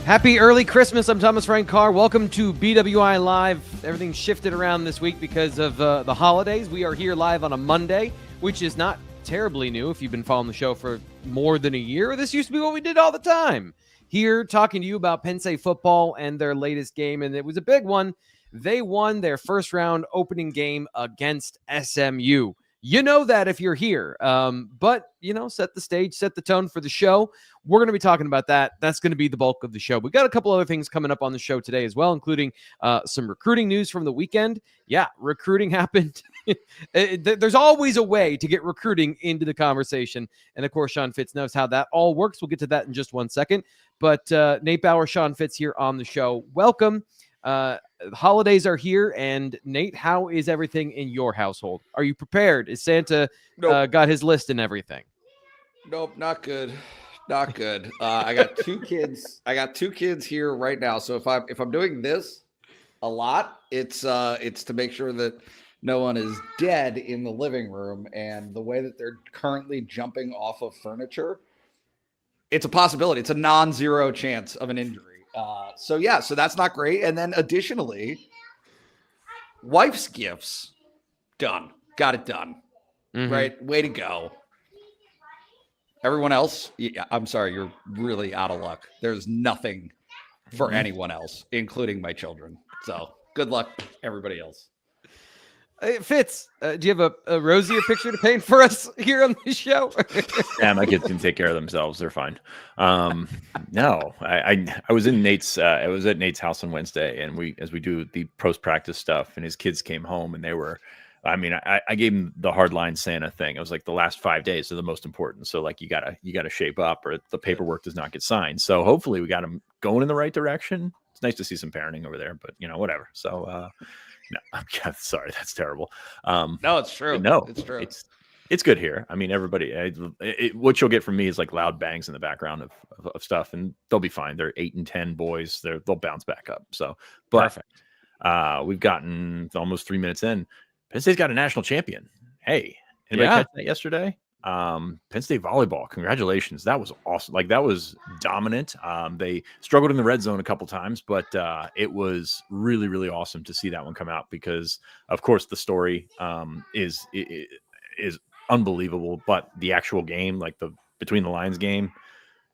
Happy early Christmas. I'm Thomas Frank Carr. Welcome to BWI Live. Everything shifted around this week because of the holidays. We are here live on a Monday, which is not terribly new if you've been following the show for more than a year. This used to be what we did all the time. Here talking to you about Penn State football and their latest game, and it was a big one. They won their first round opening game against SMU. You know that if you're here, but, set the stage, set the tone for the show. We're going to be talking about that. That's going to be the bulk of the show. We've got a couple other things coming up on the show today as well, including some recruiting news from the weekend. Yeah, recruiting happened. There's always a way to get recruiting into the conversation. And, of course, Sean Fitz knows how that all works. We'll get to that in just 1 second. But Nate Bauer, Sean Fitz here on the show. Welcome. The holidays are here, and Nate, how is everything in your household? Are you prepared? Is Santa got his list and everything? Nope, not good. Not good. I got two kids. I got two kids here right now. So if I'm doing this a lot, it's to make sure that no one is dead in the living room. And the way that they're currently jumping off of furniture, it's a possibility. It's a non-zero chance of an injury. So that's not great. And then additionally, wife's gifts done. Got it done. Mm-hmm. Right. Way to go. Everyone else, I'm sorry, you're really out of luck. There's nothing for anyone else, including my children. So good luck, everybody else. Hey, Fitz, do you have a rosier picture to paint for us here on the show? Yeah, my kids can take care of themselves. They're fine. No, I was in Nate's. I was at Nate's house on Wednesday, and we do the post practice stuff, and his kids came home, and they were. I mean, I gave him the hardline Santa thing. I was like, the last 5 days are the most important. So like, you gotta shape up, or the paperwork does not get signed. So hopefully we got him going in the right direction. It's nice to see some parenting over there, but whatever. So no, I'm sorry, that's terrible. No, it's true. No, it's true. It's good here. I mean, everybody. What you'll get from me is like loud bangs in the background of stuff, and they'll be fine. They're 8 and 10 boys. They'll bounce back up. So, but perfect. We've gotten almost 3 minutes in. Penn State's got a national champion. Hey, anybody catch that yesterday? Penn State volleyball. Congratulations. That was awesome. Like, that was dominant. They struggled in the red zone a couple times, but it was really, really awesome to see that one come out because, of course, the story is unbelievable. But the actual game, like the Between the Lines game,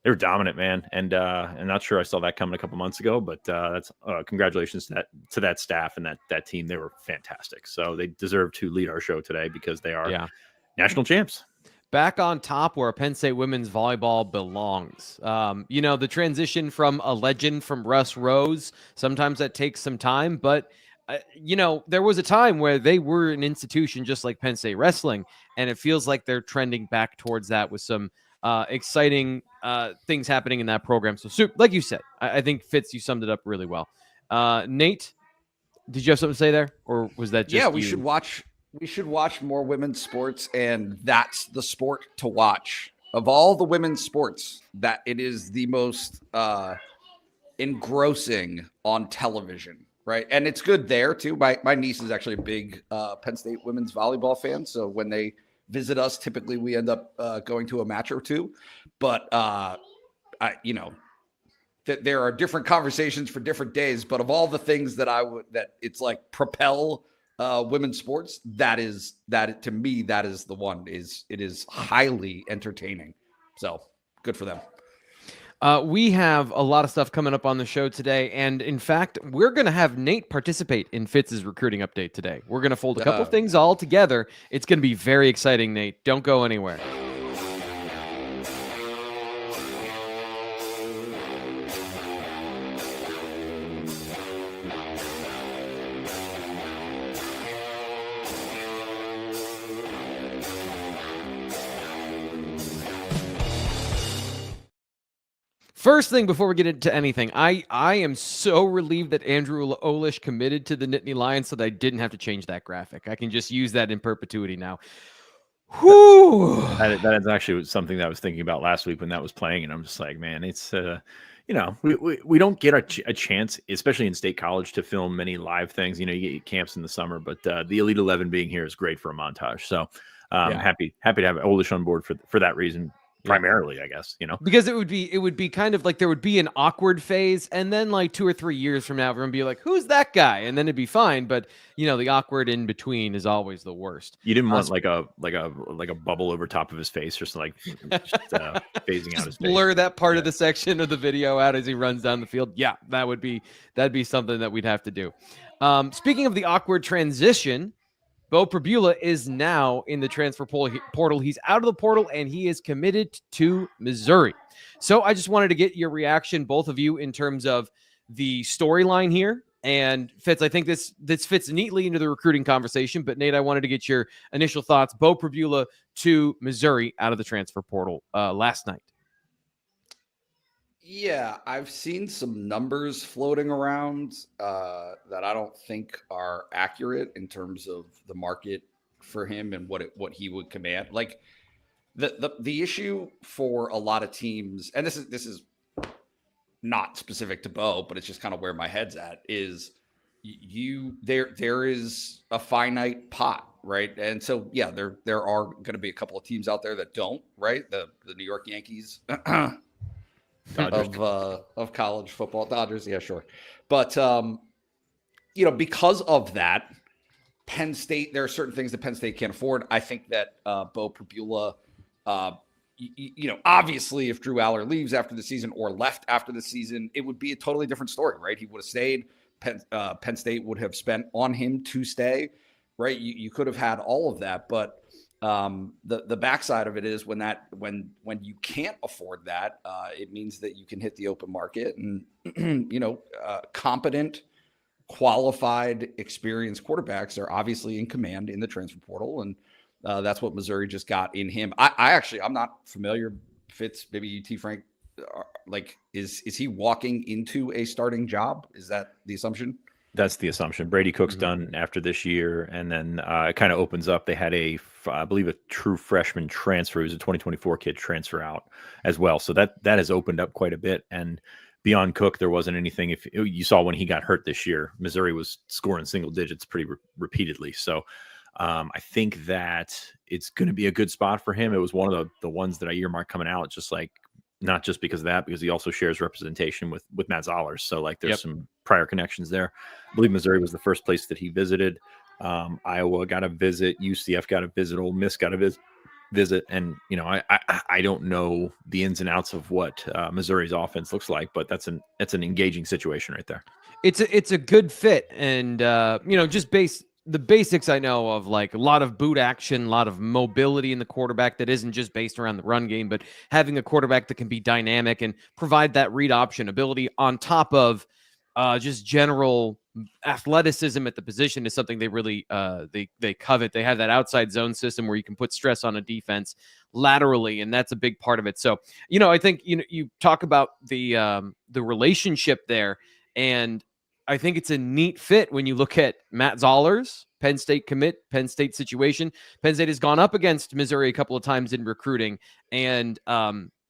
they were dominant, man. And I'm not sure I saw that coming a couple months ago, but that's congratulations to that staff and that team. They were fantastic. So they deserve to lead our show today because they are national champs. Back on top where Penn State women's volleyball belongs. The transition from a legend from Russ Rose, sometimes that takes some time, but there was a time where they were an institution just like Penn State wrestling, and it feels like they're trending back towards that with some exciting things happening in that program. So, like you said, I think Fitz, you summed it up really well. Nate, did you have something to say there, or was that just? Yeah, we should watch. We should watch more women's sports, and that's the sport to watch of all the women's sports. That it is the most engrossing on television, right? And it's good there too. My niece is actually a big Penn State women's volleyball fan, so when they visit us, typically we end up going to a match or two, but there are different conversations for different days, but of all the things that it's like propel women's sports, to me, that is the one. It is highly entertaining. So good for them. We have a lot of stuff coming up on the show today. And in fact, we're going to have Nate participate in Fitz's recruiting update today. We're going to fold a couple things all together. It's going to be very exciting, Nate. Don't go anywhere. First thing before we get into anything, I am so relieved that Andrew Olish committed to the Nittany Lions so that I didn't have to change that graphic. I can just use that in perpetuity now. Whew. That is actually something that I was thinking about last week when that was playing, and I'm just like, man, it's we don't get a chance, especially in State College, to film many live things. You get camps in the summer, but the Elite 11 being here is great for a montage. So happy to have Olish on board for that reason. primarily, I guess, because it would be kind of like there would be an awkward phase, and then like 2 or 3 years from now, everyone would be like, who's that guy? And then it'd be fine. But the awkward in between is always the worst. You didn't want like a bubble over top of his face, just phasing out his face. Blur that part of the section of the video out as he runs down the field. Yeah, that'd be something that we'd have to do. Speaking of the awkward transition, Beau Pribula is now in the transfer portal. He's out of the portal, and he is committed to Missouri. So I just wanted to get your reaction, both of you, in terms of the storyline here. And Fitz, I think this fits neatly into the recruiting conversation. But Nate, I wanted to get your initial thoughts. Beau Pribula to Missouri out of the transfer portal last night. Yeah, I've seen some numbers floating around that I don't think are accurate in terms of the market for him and what he would command. Like the issue for a lot of teams, and this is not specific to Beau, but it's just kind of where my head's at, is there is a finite pot, right? And so yeah, there are going to be a couple of teams out there that don't, right? The New York Yankees. Of college football. Dodgers, yeah, sure. But because of that, Penn State, there are certain things that Penn State can't afford. I think that Beau Pribula, obviously if Drew Aller leaves after the season or left after the season, it would be a totally different story, right? He would have stayed. Penn State would have spent on him to stay, right? You could have had all of that, but the backside of it is when you can't afford that, it means that you can hit the open market, and competent, qualified, experienced quarterbacks are obviously in command in the transfer portal, and that's what Missouri just got in him. I'm not familiar. Fitz, maybe you, T. Frank, is he walking into a starting job? Is that the assumption? That's the assumption. Brady Cook's done after this year, and then it kind of opens up. They had I believe a true freshman transfer. He was a 2024 kid transfer out as well. So that has opened up quite a bit. And beyond Cook, there wasn't anything. If you saw when he got hurt this year, Missouri was scoring single digits pretty repeatedly. So I think that it's going to be a good spot for him. It was one of the ones that I earmarked coming out, just like, not just because of that, because he also shares representation with Matt Zollers. So like there's some prior connections there. I believe Missouri was the first place that he visited. Iowa got a visit. UCF got a visit. Ole Miss got a visit. And, I don't know the ins and outs of what Missouri's offense looks like, but that's an engaging situation right there. It's a good fit. And, just the basics I know of, like a lot of boot action, a lot of mobility in the quarterback that isn't just based around the run game, but having a quarterback that can be dynamic and provide that read option ability on top of just general athleticism at the position is something they really they covet. They have that outside zone system where you can put stress on a defense laterally, and that's a big part of it. So, I think you talk about the relationship there, and I think it's a neat fit when you look at Matt Zollers, Penn State commit, Penn State situation. Penn State has gone up against Missouri a couple of times in recruiting, and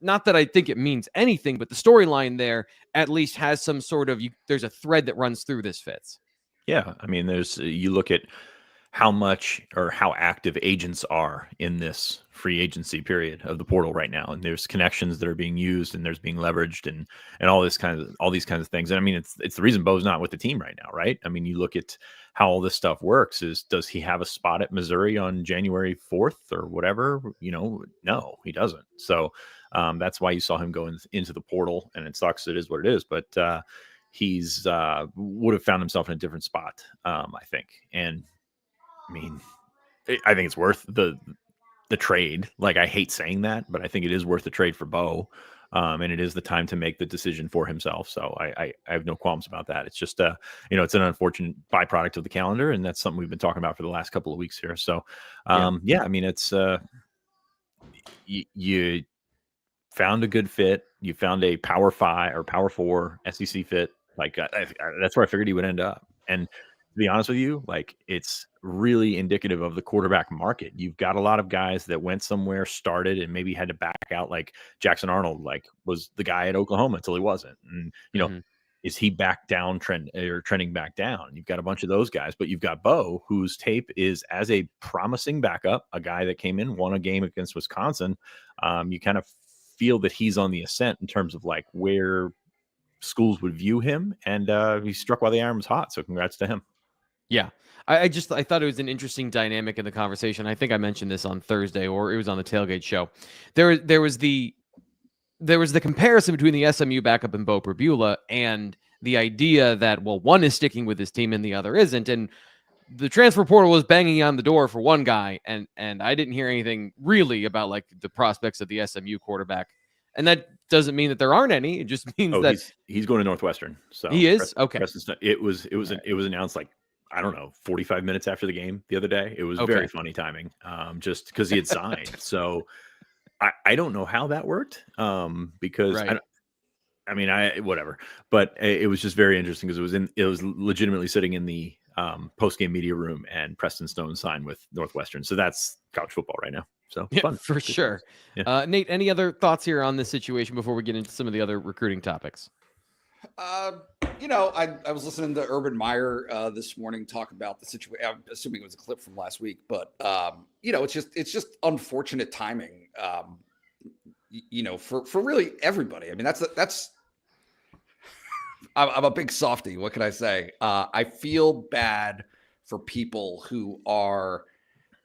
not that I think it means anything, but the storyline there at least has some sort of there's a thread that runs through this, Fitz. Yeah, I mean, you look at how much or how active agents are in this free agency period of the portal right now, and there's connections that are being used, and there's being leveraged, and all these kinds of things. And I mean, it's the reason Beau's not with the team right now, right? I mean, you look at how all this stuff works. Does he have a spot at Missouri on January 4th or whatever? No, he doesn't. So that's why you saw him go into the portal, and it sucks. It is what it is, but he's would have found himself in a different spot, I think. And I mean, I think it's worth the trade. Like, I hate saying that, but I think it is worth the trade for Beau. And it is the time to make the decision for himself. So I have no qualms about that. It's just, it's an unfortunate byproduct of the calendar. And that's something we've been talking about for the last couple of weeks here. So, I mean, it's, you found a good fit. You found a Power 5 or Power 4 SEC fit. Like, that's where I figured he would end up. And to be honest with you, like, it's really indicative of the quarterback market. You've got a lot of guys that went somewhere, started, and maybe had to back out. Like Jackson Arnold, like, was the guy at Oklahoma until he wasn't. And, is he back down trending back down? You've got a bunch of those guys, but you've got Beau, whose tape is as a promising backup, a guy that came in, won a game against Wisconsin. You kind of feel that he's on the ascent in terms of like where schools would view him, and he struck while the iron was hot. So congrats to him. Yeah. I thought it was an interesting dynamic in the conversation. I think I mentioned this on Thursday, or it was on the Tailgate show. There was the comparison between the SMU backup and Beau Pribula, and the idea that, well, one is sticking with his team and the other isn't. And the transfer portal was banging on the door for one guy, and I didn't hear anything really about like the prospects of the SMU quarterback. And that doesn't mean that there aren't any. It just means that he's going to Northwestern. So he is. Okay. It was announced like, I don't know, 45 minutes after the game the other day. It was very funny timing, just because he had signed. So I don't know how that worked, because whatever. But it was just very interesting because it was legitimately sitting in the post-game media room, and Preston Stone signed with Northwestern. So that's college football right now. So fun. For sure. Yeah. Nate, any other thoughts here on this situation before we get into some of the other recruiting topics? I was listening to Urban Meyer this morning talk about the situation. I'm assuming it was a clip from last week, but it's just unfortunate timing. For really everybody. I mean, I'm a big softie. What can I say? I feel bad for people who are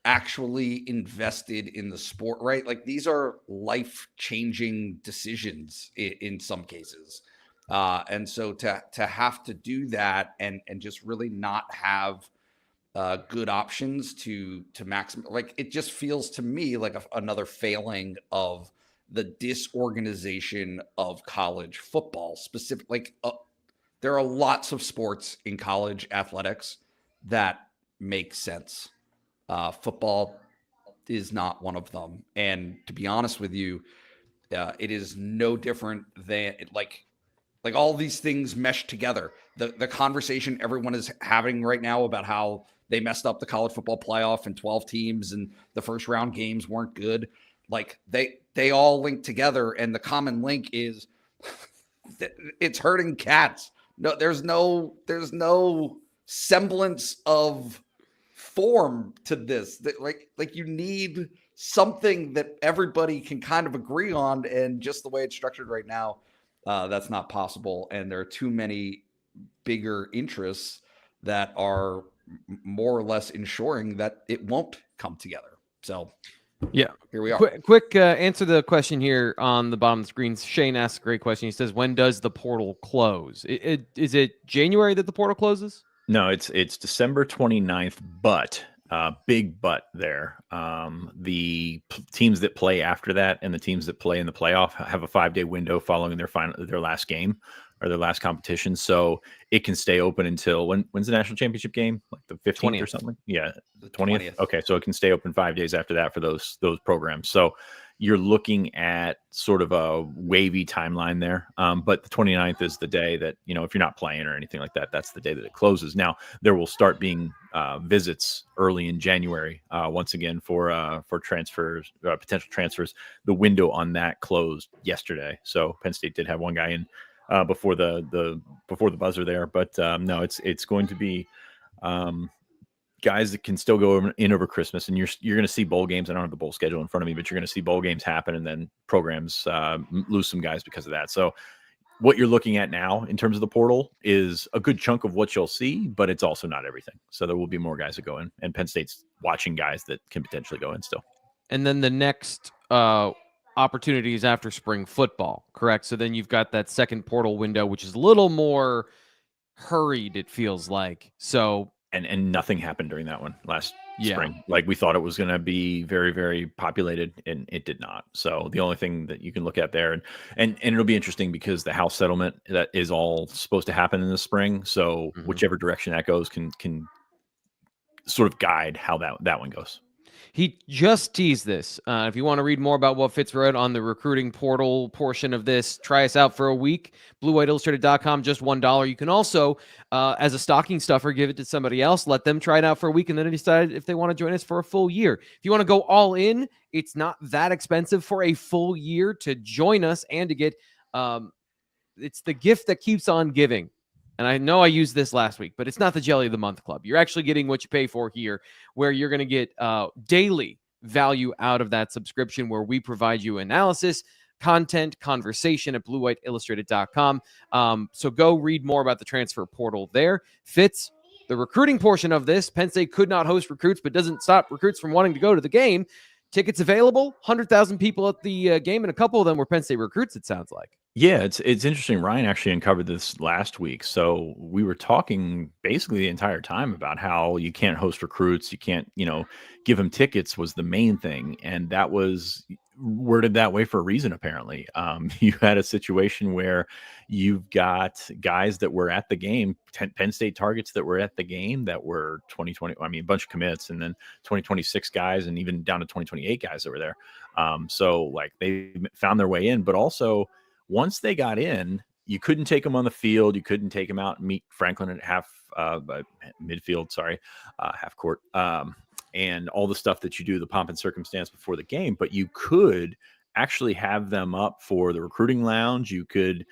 actually invested in the sport, right? Like, these are life-changing decisions in some cases. And so to have to do that and just really not have good options to maximize, like, it just feels to me like another failing of the disorganization of college football. Specifically, there are lots of sports in college athletics that make sense. Football is not one of them. And to be honest with you, it is no different than like all these things mesh together. The conversation everyone is having right now about how they messed up the college football playoff and 12 teams and the first round games weren't good. Like, they all link together, and the common link is it's hurting cats. No, there's no semblance of form to this. That like you need something that everybody can kind of agree on, and just the way it's structured right now, that's not possible. And there are too many bigger interests that are more or less ensuring that it won't come together. So yeah, here we are. Quick answer the question here on the bottom of the screen. Shane asks a great question. He says, when does the portal close? Is it January that the portal closes? No, it's December 29th, but big but there. The teams that play after that and the teams that play in the playoff have a 5-day window following their last game or their last competition. So it can stay open until when's the national championship game? Like the 15th 20th. Or something? Yeah. The 20th. Okay. So it can stay open 5 days after that for those programs. So you're looking at sort of a wavy timeline there. But the 29th is the day that, if you're not playing or anything like that, that's the day that it closes. Now there will start being visits early in January, once again for transfers, potential transfers. The window on that closed yesterday. So Penn State did have one guy in before the buzzer there, but no, it's going to be guys that can still go in over Christmas, and you're going to see bowl games. I don't have the bowl schedule in front of me, but you're going to see bowl games happen, and then programs lose some guys because of that. So what you're looking at now in terms of the portal is a good chunk of what you'll see, but it's also not everything. So there will be more guys that go in, and Penn State's watching guys that can potentially go in still. And then the next opportunities after spring football, correct? So then you've got that second portal window, which is a little more hurried, it feels like. So and nothing happened during that one last spring. Like, we thought it was going to be very, very populated, and it did not. So the only thing that you can look at there, and it'll be interesting because the House settlement that is all supposed to happen in the spring. So whichever direction that goes can sort of guide how that one goes. He just teased this. If you want to read more about what Fitz wrote on the recruiting portal portion of this, try us out for a week. BlueWhiteIllustrated.com, just $1. You can also, as a stocking stuffer, give it to somebody else. Let them try it out for a week, and then decide if they want to join us for a full year. If you want to go all in, it's not that expensive for a full year to join us and to get it's the gift that keeps on giving. And I know I used this last week, but it's not the Jelly of the Month Club. You're actually getting what you pay for here, where you're going to get daily value out of that subscription, where we provide you analysis, content, conversation at bluewhiteillustrated.com. So go read more about the transfer portal there. Fitz, the recruiting portion of this, Penn State could not host recruits, but doesn't stop recruits from wanting to go to the game. Tickets available, 100,000 people at the game, and a couple of them were Penn State recruits, it sounds like. Yeah, it's interesting. Ryan actually uncovered this last week. So we were talking basically the entire time about how you can't host recruits, you can't, give them tickets was the main thing. And that was worded that way for a reason, apparently. You had a situation where you've got guys that were at the game, Penn State targets that were at the game that were 2020, a bunch of commits, and then 2026 guys, and even down to 2028 guys that were there. So like they found their way in, but also once they got in, you couldn't take them on the field. You couldn't take them out and meet Franklin at half court. And all the stuff that you do, the pomp and circumstance before the game, but you could actually have them up for the recruiting lounge. You could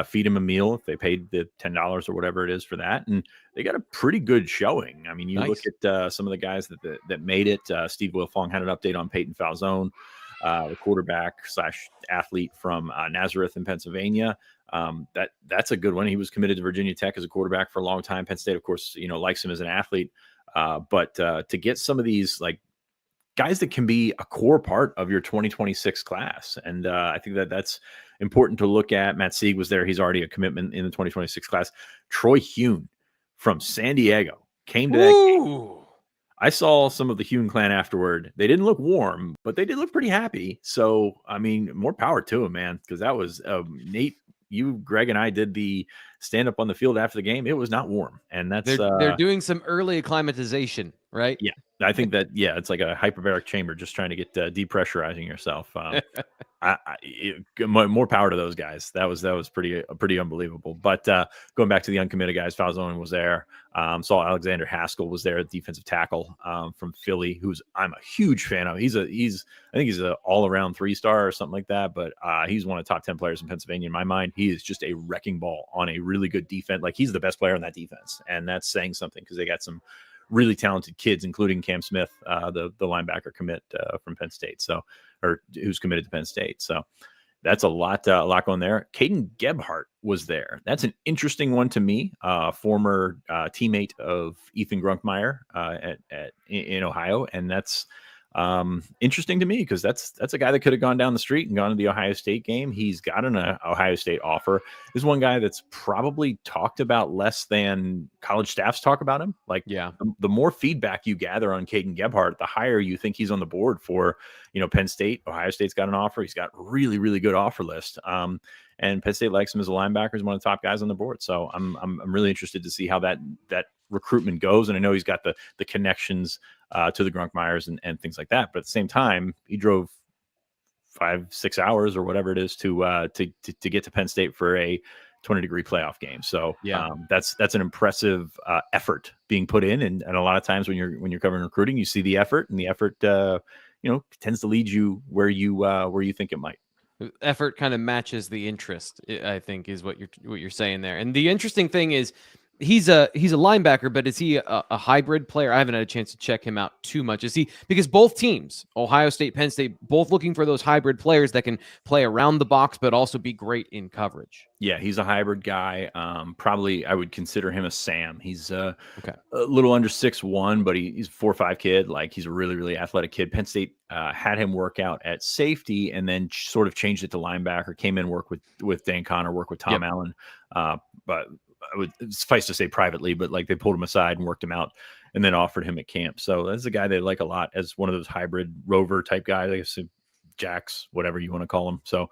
feed them a meal if they paid the $10 or whatever it is for that. And they got a pretty good showing. I mean, you look at some of the guys that made it. Steve Wilfong had an update on Peyton Falzone, the quarterback / athlete from Nazareth in Pennsylvania. That's a good one. He was committed to Virginia Tech as a quarterback for a long time. Penn State, of course, likes him as an athlete. But to get some of these like guys that can be a core part of your 2026 class. And I think that's important to look at. Matt Sieg was there. He's already a commitment in the 2026 class. Troy Hune from San Diego came to that game. I saw some of the Hune clan afterward. They didn't look warm, but they did look pretty happy. So, more power to him, man, because that was Nate. You, Greg, and I did the stand up on the field after the game. It was not warm, and that's they're doing some early acclimatization, right? Yeah, I think that it's like a hyperbaric chamber, just trying to get depressurizing yourself. More power to those guys. That was pretty unbelievable. But going back to the uncommitted guys, Falzone was there. Saw Alexander Haskell was there, defensive tackle from Philly, who's I'm a huge fan of. I think he's an all-around 3-star or something like that. But he's one of the top 10 players in Pennsylvania in my mind. He is just a wrecking ball on a really good defense. Like he's the best player on that defense, and that's saying something because they got some really talented kids, including Cam Smith, the linebacker commit from Penn State, or who's committed to Penn State. So that's a lot going there. Caden Gebhart was there. That's an interesting one to me. Former teammate of Ethan Grunkmeyer in Ohio, and that's interesting to me because that's a guy that could have gone down the street and gone to the Ohio State game. He's got an Ohio State offer. This is one guy that's probably talked about less than college staffs talk about him. Like, the more feedback you gather on Caden Gebhart, the higher you think he's on the board for, Penn State. Ohio State's got an offer. He's got really, really good offer list. And Penn State likes him as a linebacker. He's one of the top guys on the board. So I'm really interested to see how that recruitment goes. And I know he's got the connections to the Grunkmeyers and things like that. But at the same time, he drove 5-6 hours or whatever it is to get to Penn State for a 20-degree playoff game. So that's an impressive effort being put in. And a lot of times when you're covering recruiting, you see the effort, and the effort tends to lead you where you think it might. Effort kind of matches the interest, I think, is what you're saying there. And the interesting thing is he's a linebacker, but is he a hybrid player? I haven't had a chance to check him out too much. Is he, because both teams, Ohio State, Penn State, both looking for those hybrid players that can play around the box, but also be great in coverage. Yeah, he's a hybrid guy. Probably I would consider him a Sam. He's a little under 6'1", but he's a 4'5" kid. Like, he's a really, really athletic kid. Penn State had him work out at safety and then sort of changed it to linebacker, came in, work with Dan Connor, work with Tom Allen. But I would suffice to say privately, but like they pulled him aside and worked him out and then offered him at camp. So that's a guy they like a lot as one of those hybrid rover type guys, I guess, jacks, whatever you want to call him. So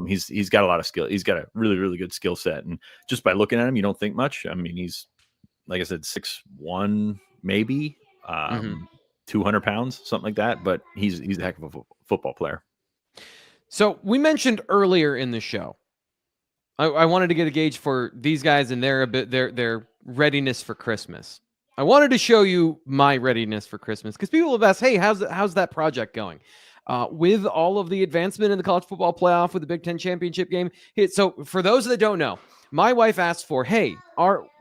he's got a lot of skill. He's got a really, really good skill set. And just by looking at him, you don't think much. I mean, he's, like I said, 6'1", maybe 200 pounds, something like that. But he's a heck of a football player. So we mentioned earlier in the show, I wanted to get a gauge for these guys and their readiness for Christmas. I wanted to show you my readiness for Christmas because people have asked, "Hey, how's that project going?" with all of the advancement in the college football playoff with the Big Ten championship game. So for those that don't know, my wife asked for, hey,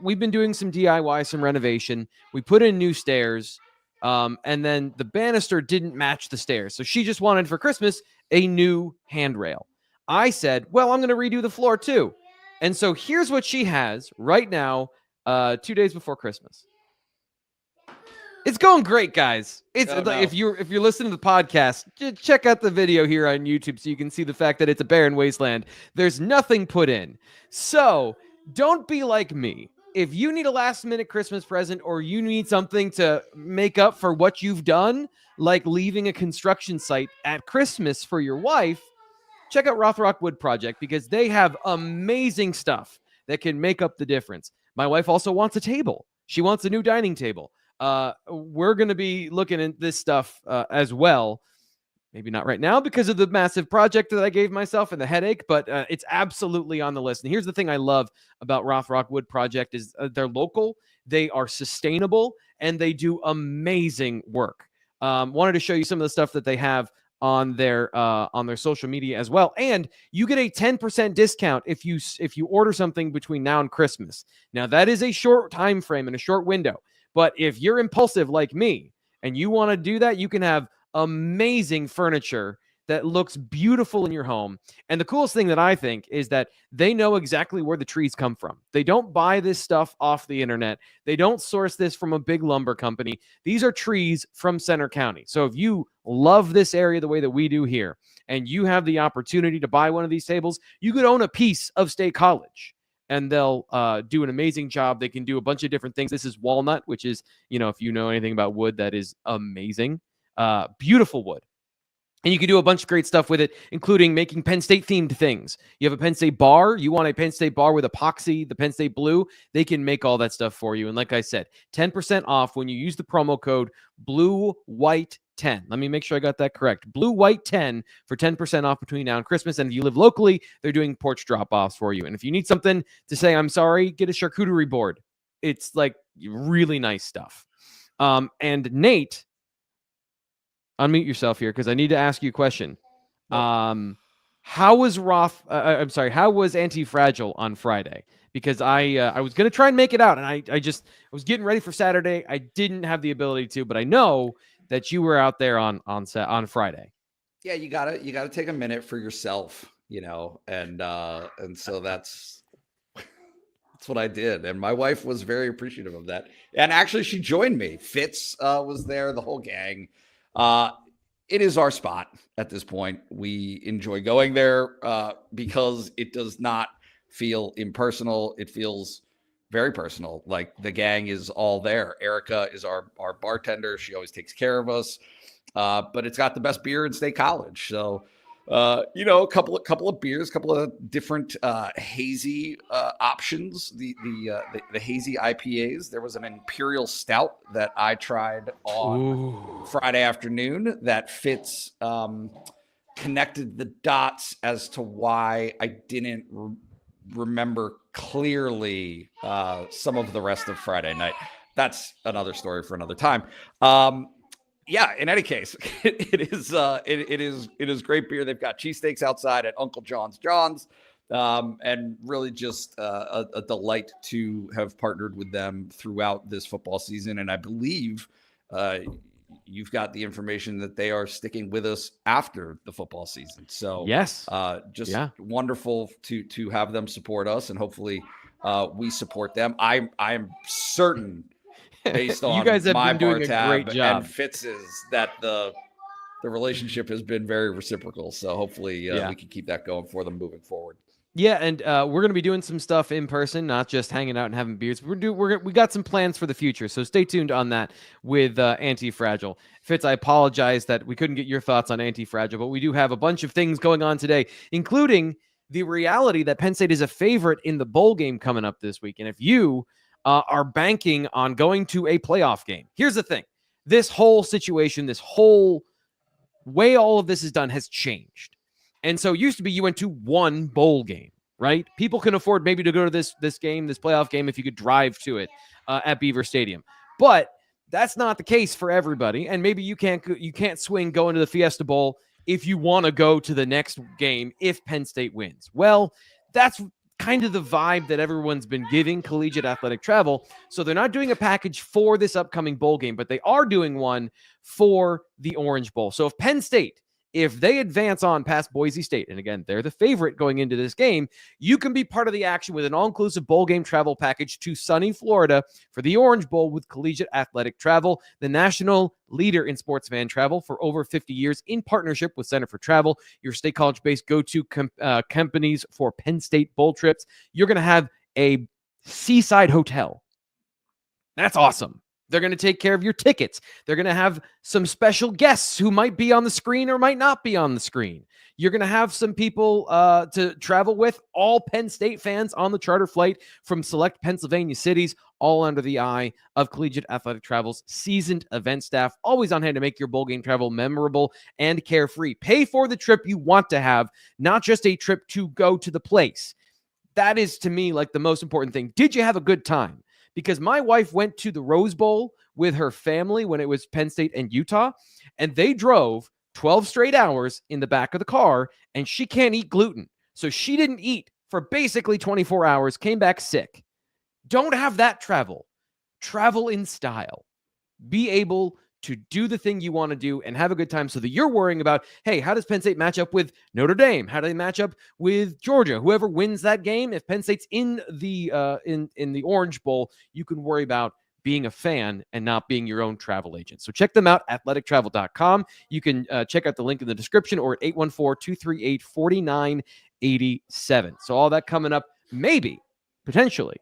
we've been doing some DIY, some renovation. We put in new stairs, and then the banister didn't match the stairs. So she just wanted for Christmas a new handrail. I said, well, I'm going to redo the floor too. And so here's what she has right now, 2 days before Christmas. It's going great, guys. If you're listening to the podcast, check out the video here on YouTube so you can see the fact that it's a barren wasteland. There's nothing put in. So don't be like me. If you need a last-minute Christmas present or you need something to make up for what you've done, like leaving a construction site at Christmas for your wife, check out Rothrock Wood Project because they have amazing stuff that can make up the difference. My wife also wants a table. She wants a new dining table. We're going to be looking at this stuff as well. Maybe not right now because of the massive project that I gave myself and the headache, but it's absolutely on the list. And here's the thing I love about Rothrock Wood Project is they're local, they are sustainable, and they do amazing work. Wanted to show you some of the stuff that they have on their social media as well. And you get a 10% discount if you order something between now and Christmas. Now that is a short time frame and a short window. But if you're impulsive like me and you want to do that, you can have amazing furniture that looks beautiful in your home. And the coolest thing that I think is that they know exactly where the trees come from. They don't buy this stuff off the internet. They don't source this from a big lumber company. These are trees from Center County. So if you love this area the way that we do here, and you have the opportunity to buy one of these tables, you could own a piece of State College. And they'll do an amazing job. They can do a bunch of different things. This is walnut, which is, if you know anything about wood, that is amazing. Beautiful wood. And you can do a bunch of great stuff with it, including making Penn State themed things. You have a Penn State bar. You want a Penn State bar with epoxy, the Penn State blue. They can make all that stuff for you. And like I said, 10% off when you use the promo code BLUE-WHITE-10. Let me make sure I got that correct. BLUE-WHITE-10 for 10% off between now and Christmas. And if you live locally, they're doing porch drop-offs for you. And if you need something to say, I'm sorry, get a charcuterie board. It's like really nice stuff. And Nate, unmute yourself here because I need to ask you a question. How was Anti-Fragile on Friday? Because I was going to try and make it out, and I was getting ready for Saturday. I didn't have the ability to, but I know that you were out there on Friday. Yeah, you gotta take a minute for yourself, and so that's what I did, and my wife was very appreciative of that. And actually, she joined me. Fitz was there, the whole gang. It is our spot at this point. We enjoy going there because it does not feel impersonal. It feels very personal. Like the gang is all there. Erica is our bartender. She always takes care of us. But it's got the best beer in State College. So, a couple of beers, a couple of different hazy options. The hazy IPAs. There was an Imperial Stout that I tried on Friday afternoon that Fitz connected the dots as to why I didn't remember clearly some of the rest of Friday night. That's another story for another time. Yeah, in any case, it is great beer. They've got cheesesteaks outside at Uncle John's, and really just a delight to have partnered with them throughout this football season. And I believe you've got the information that they are sticking with us after the football season. So yes, wonderful to have them support us, and hopefully we support them. I am certain, based on you guys have my been doing a great job and Fitz's, that the relationship has been very reciprocal. So hopefully we can keep that going for them moving forward. Yeah, and we're going to be doing some stuff in person, not just hanging out and having beers. We got some plans for the future, so stay tuned on that with Anti-Fragile. Fitz, I apologize that we couldn't get your thoughts on Anti-Fragile, but we do have a bunch of things going on today, including the reality that Penn State is a favorite in the bowl game coming up this week. And if you are banking on going to a playoff game, here's the thing. This whole situation, this whole way all of this is done has changed. And so it used to be you went to one bowl game, right? People can afford maybe to go to this game, this playoff game, if you could drive to it at Beaver Stadium. But that's not the case for everybody. And maybe you can't swing going to the Fiesta Bowl if you want to go to the next game if Penn State wins. Well, that's kind of the vibe that everyone's been giving collegiate athletic travel. So they're not doing a package for this upcoming bowl game, but they are doing one for the Orange Bowl. So if Penn State, if they advance on past Boise State, and again, they're the favorite going into this game, you can be part of the action with an all-inclusive bowl game travel package to sunny Florida for the Orange Bowl with Collegiate Athletic Travel, the national leader in sports fan travel for over 50 years in partnership with Center for Travel, your state college-based go-to companies for Penn State bowl trips. You're going to have a seaside hotel. That's awesome. They're going to take care of your tickets. They're going to have some special guests who might be on the screen or might not be on the screen. You're going to have some people to travel with, all Penn State fans on the charter flight from select Pennsylvania cities, all under the eye of Collegiate Athletic Travel's seasoned event staff, always on hand to make your bowl game travel memorable and carefree. Pay for the trip you want to have, not just a trip to go to the place. That is, to me, like the most important thing. Did you have a good time? Because my wife went to the Rose Bowl with her family when it was Penn State and Utah, and they drove 12 straight hours in the back of the car, and she can't eat gluten. So she didn't eat for basically 24 hours, came back sick. Don't have that travel. Travel in style. Be able to do the thing you want to do and have a good time so that you're worrying about, hey, how does Penn State match up with Notre Dame? How do they match up with Georgia? Whoever wins that game, if Penn State's in the in the Orange Bowl, you can worry about being a fan and not being your own travel agent. So check them out, athletictravel.com. You can check out the link in the description or at 814-238-4987. So all that coming up, maybe, potentially.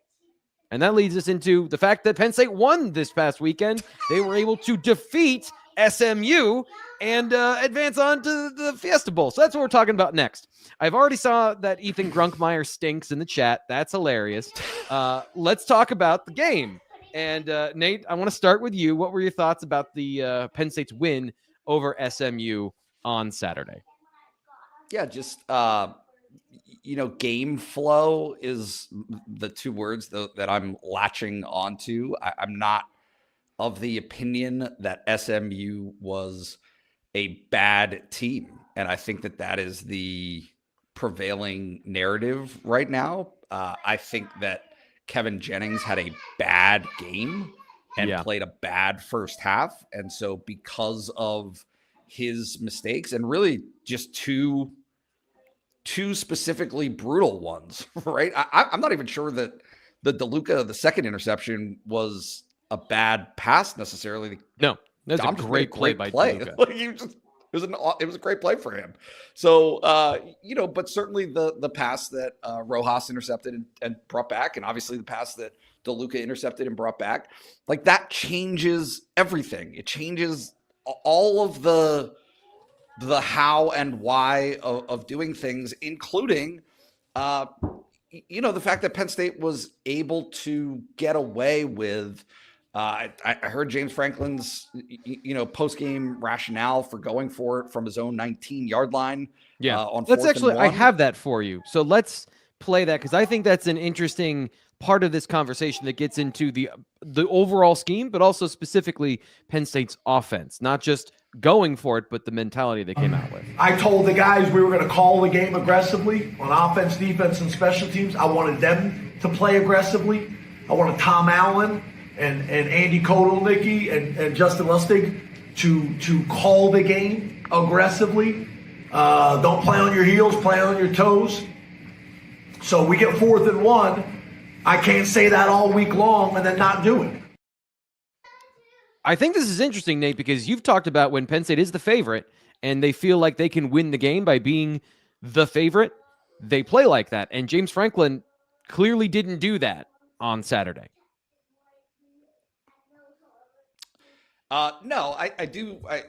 And that leads us into the fact that Penn State won this past weekend. They were able to defeat SMU and advance on to the Fiesta Bowl. So that's what we're talking about next. I've already saw that Ethan Grunkmeyer stinks in the chat. That's hilarious. Let's talk about the game. And Nate, I want to start with you. What were your thoughts about the Penn State's win over SMU on Saturday? Yeah, just game flow is the two words that I'm latching onto. I'm not of the opinion that SMU was a bad team. And I think that is the prevailing narrative right now. I think that Kevin Jennings had a bad game and played a bad first half. And so because of his mistakes and really just two specifically brutal ones, right? I'm not even sure that the DeLuca, the second interception, was a bad pass necessarily. No, that's a great play by DeLuca. It was a great play for him. So, but certainly the pass that Rojas intercepted and brought back, and obviously the pass that DeLuca intercepted and brought back, like that changes everything. It changes all of the how and why of doing things, including, the fact that Penn State was able to get away with. I heard James Franklin's, post-game rationale for going for it from his own 19-yard line. Yeah, on let's 4th actually. and 1.1. I have that for you. So let's play that because I think that's an interesting part of this conversation that gets into the overall scheme, but also specifically Penn State's offense, not just going for it, but the mentality they came out with. I told the guys we were going to call the game aggressively on offense, defense, and special teams. I wanted them to play aggressively. I wanted Tom Allen and Andy Kotelnicki and Justin Lustig to call the game aggressively. Don't play on your heels, play on your toes. So we get 4th and 1. I can't say that all week long and then not do it. I think this is interesting, Nate, because you've talked about when Penn State is the favorite and they feel like they can win the game by being the favorite, they play like that. And James Franklin clearly didn't do that on Saturday. No, I do. I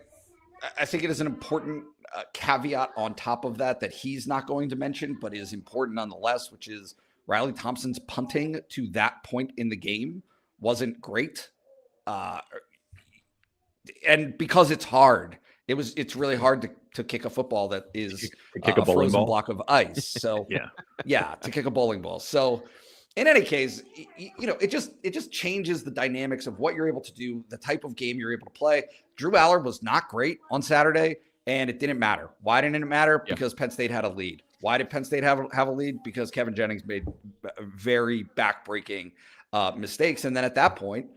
think it is an important caveat on top of that he's not going to mention, but is important nonetheless, which is Riley Thompson's punting to that point in the game wasn't great. And because it's hard, it's really hard to kick a football that is a frozen block of ice. So to kick a bowling ball. So in any case, it just changes the dynamics of what you're able to do, the type of game you're able to play. Drew Aller was not great on Saturday. and it didn't matter. Why didn't it matter? Yeah. Because Penn State had a lead. Why did Penn State have a lead? Because Kevin Jennings made very backbreaking mistakes. And then at that point,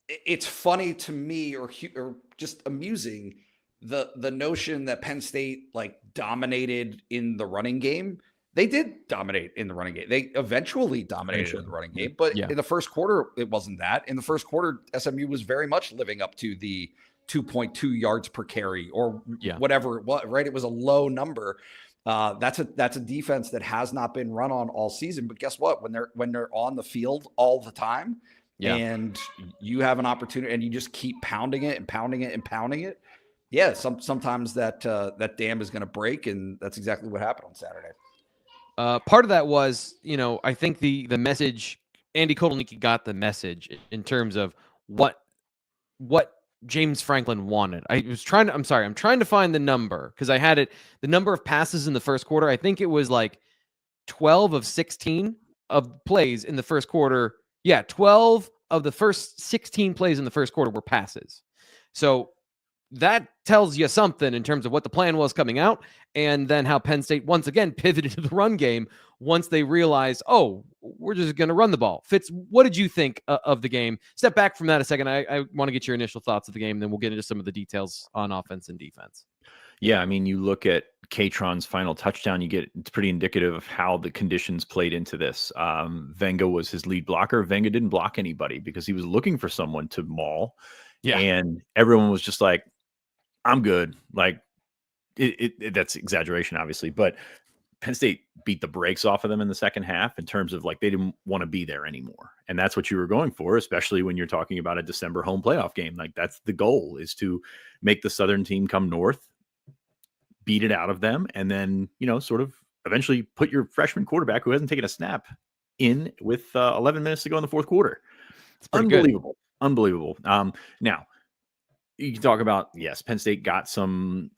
it's funny to me or just amusing the notion that Penn State like dominated in the running game. They did dominate in the running game. They eventually dominated in the running game, but in the first quarter, it wasn't that. In the first quarter, SMU was very much living up to the 2.2 yards per carry or whatever it was, right? It was a low number. That's a defense that has not been run on all season. But guess what? When they're on the field all the time, and you have an opportunity, and you just keep pounding it and pounding it and pounding it. Yeah, sometimes that dam is going to break, and that's exactly what happened on Saturday. Part of that was, I think the message, Andy Kotelnicki got the message in terms of what James Franklin wanted. I'm trying to find the number because I had it. The number of passes in the first quarter, I think it was like 12 of 16 of plays in the first quarter. Yeah, 12 of the first 16 plays in the first quarter were passes. So that tells you something in terms of what the plan was coming out, and then how Penn State once again pivoted to the run game once they realized, oh, we're just going to run the ball. Fitz, what did you think of the game? Step back from that a second. I want to get your initial thoughts of the game, then we'll get into some of the details on offense and defense. Yeah, I mean, you look at Katron's final touchdown, it's pretty indicative of how the conditions played into this. Venga was his lead blocker. Venga didn't block anybody because he was looking for someone to maul. Yeah. And everyone was just like, I'm good. Like that's exaggeration, obviously, but Penn State beat the brakes off of them in the second half in terms of like, they didn't want to be there anymore. And that's what you were going for, especially when you're talking about a December home playoff game. Like that's the goal, is to make the Southern team come north, beat it out of them, and then, sort of eventually put your freshman quarterback who hasn't taken a snap in with 11 minutes to go in the fourth quarter. It's unbelievable. Good. Unbelievable. Now, you can talk about, yes, Penn State got some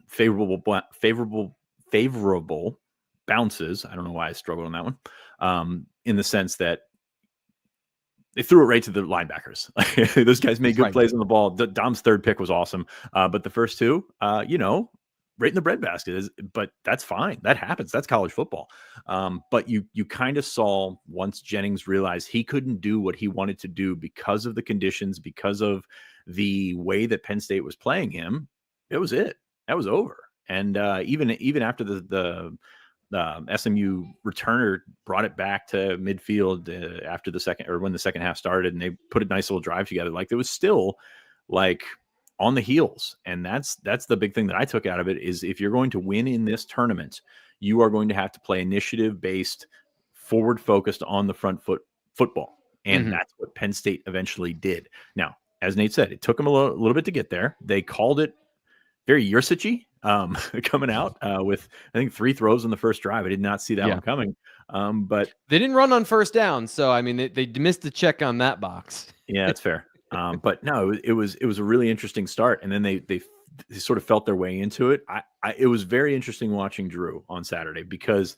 favorable bounces. I don't know why I struggled on that one. In the sense that they threw it right to the linebackers. Those guys made good plays on the ball. Dom's third pick was awesome. But the first two, right in the breadbasket. But that's fine. That happens. That's college football. But you kind of saw, once Jennings realized he couldn't do what he wanted to do because of the conditions, because of the way that Penn State was playing him, it was it. That was over. And even after the SMU returner brought it back to midfield after the second, or when the second half started, and they put a nice little drive together, like, it was still like on the heels. And that's the big thing that I took out of it, is if you're going to win in this tournament, you are going to have to play initiative based, forward focused, on the front foot football. And that's what Penn State eventually did. Now, as Nate said, it took them a little bit to get there. They called it very Yursich-y, coming out with, I think, 3 throws on the first drive. I did not see that one coming. But they didn't run on first down, so I mean, they missed the check on that box. Yeah, that's fair. But no, it was a really interesting start, and then they sort of felt their way into it. It was very interesting watching Drew on Saturday, because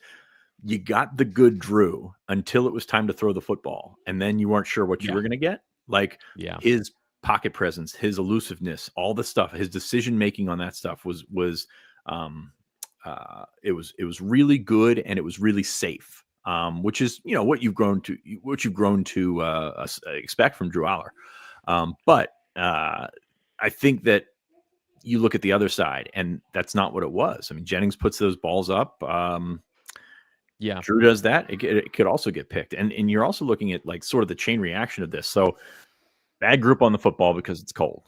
you got the good Drew until it was time to throw the football, and then you weren't sure what you were going to get. Like, his pocket presence, his elusiveness, all the stuff, his decision making on that stuff was really good, and it was really safe. Which is, what you've grown to expect from Drew Aller. But I think that you look at the other side, and that's not what it was. I mean, Jennings puts those balls up. Drew does that. It could also get picked. And you're also looking at, like, sort of the chain reaction of this. So, bad grip on the football because it's cold,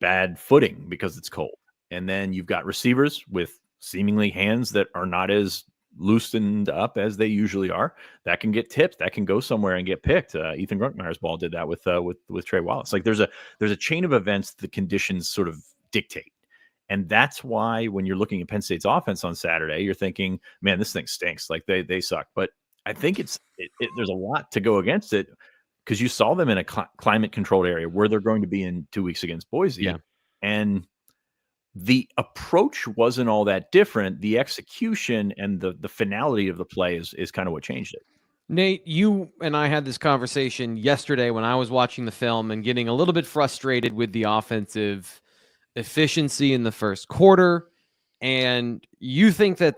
bad footing because it's cold. And then you've got receivers with seemingly hands that are not as loosened up as they usually are. That can get tipped. That can go somewhere and get picked. Ethan Grunkmeyer's ball did that with Trey Wallace. Like, there's a chain of events the conditions sort of dictate. And that's why when you're looking at Penn State's offense on Saturday, you're thinking, man, this thing stinks. Like, they suck. But I think there's a lot to go against it, because you saw them in a climate controlled area where they're going to be in 2 weeks against Boise. Yeah. And the approach wasn't all that different. The execution and the finality of the play is kind of what changed it. Nate, you and I had this conversation yesterday when I was watching the film and getting a little bit frustrated with the offensive efficiency in the first quarter, and you think that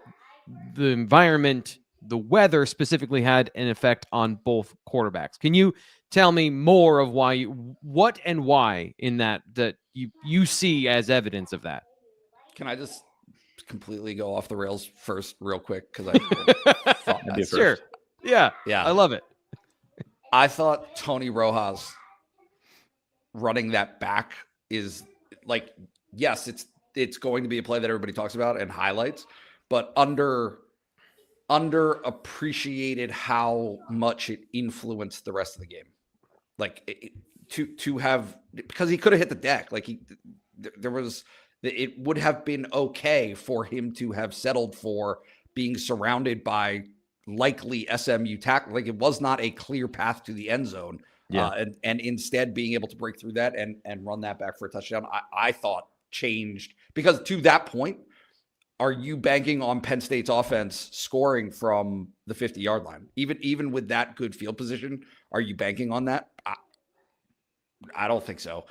the environment, the weather specifically, had an effect on both quarterbacks. Can you tell me more of what and why in that you see as evidence of that? Can I just completely go off the rails first real quick? Because I thought that sure. Yeah. I love it. I thought Tony Rojas running that back is like, yes, it's going to be a play that everybody talks about and highlights, but underappreciated how much it influenced the rest of the game. Like to have, because he could have hit the deck. Like it would have been okay for him to have settled for being surrounded by likely SMU tackle. Like it was not a clear path to the end zone. Yeah. And instead being able to break through that and run that back for a touchdown, I thought changed, because to that point, are you banking on Penn State's offense scoring from the 50-yard line? Even with that good field position, are you banking on that? I don't think so.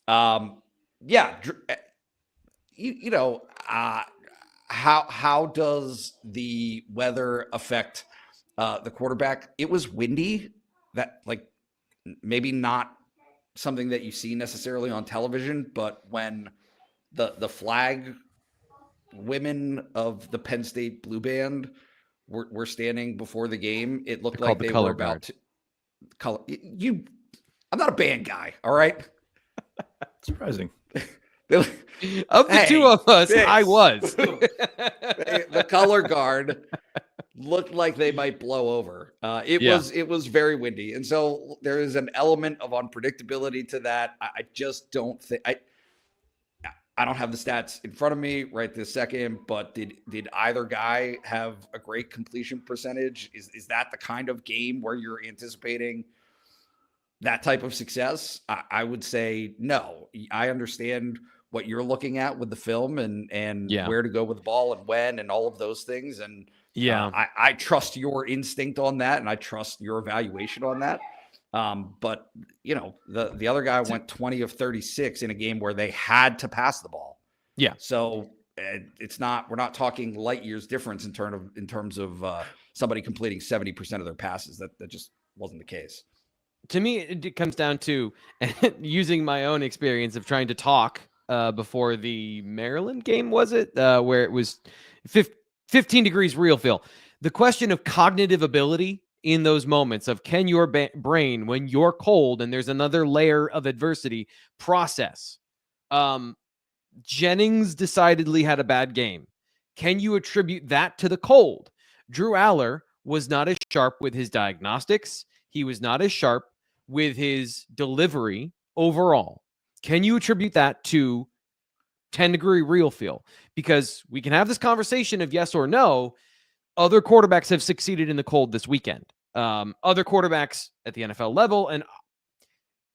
How does the weather affect the quarterback? It was windy. That, like, maybe not something that you see necessarily on television, but when the flag women of the Penn State Blue Band were standing before the game, it looked like they were about to color. I'm not a band guy, all right? Surprising. Of the two of us, Fitz, I was. The color guard looked like they might blow over. It was very windy, and so there is an element of unpredictability to that. I just don't think I don't have the stats in front of me right this second, but did either guy have a great completion percentage? Is that the kind of game where you're anticipating that type of success? I would say no. I understand what you're looking at with the film and where to go with the ball and when and all of those things. And I trust your instinct on that, and I trust your evaluation on that. But the other guy went 20 of 36 in a game where they had to pass the ball. Yeah. So we're not talking light years difference in terms of somebody completing 70% of their passes. That just wasn't the case. To me, it comes down to using my own experience of trying to talk before the Maryland game, was it? Where it was 15 degrees real feel. The question of cognitive ability in those moments of, can your brain, when you're cold and there's another layer of adversity, process? Jennings decidedly had a bad game. Can you attribute that to the cold? Drew Aller was not as sharp with his diagnostics. He was not as sharp with his delivery overall. Can you attribute that to 10-degree real feel? Because we can have this conversation of yes or no. Other quarterbacks have succeeded in the cold this weekend. Other quarterbacks at the NFL level, and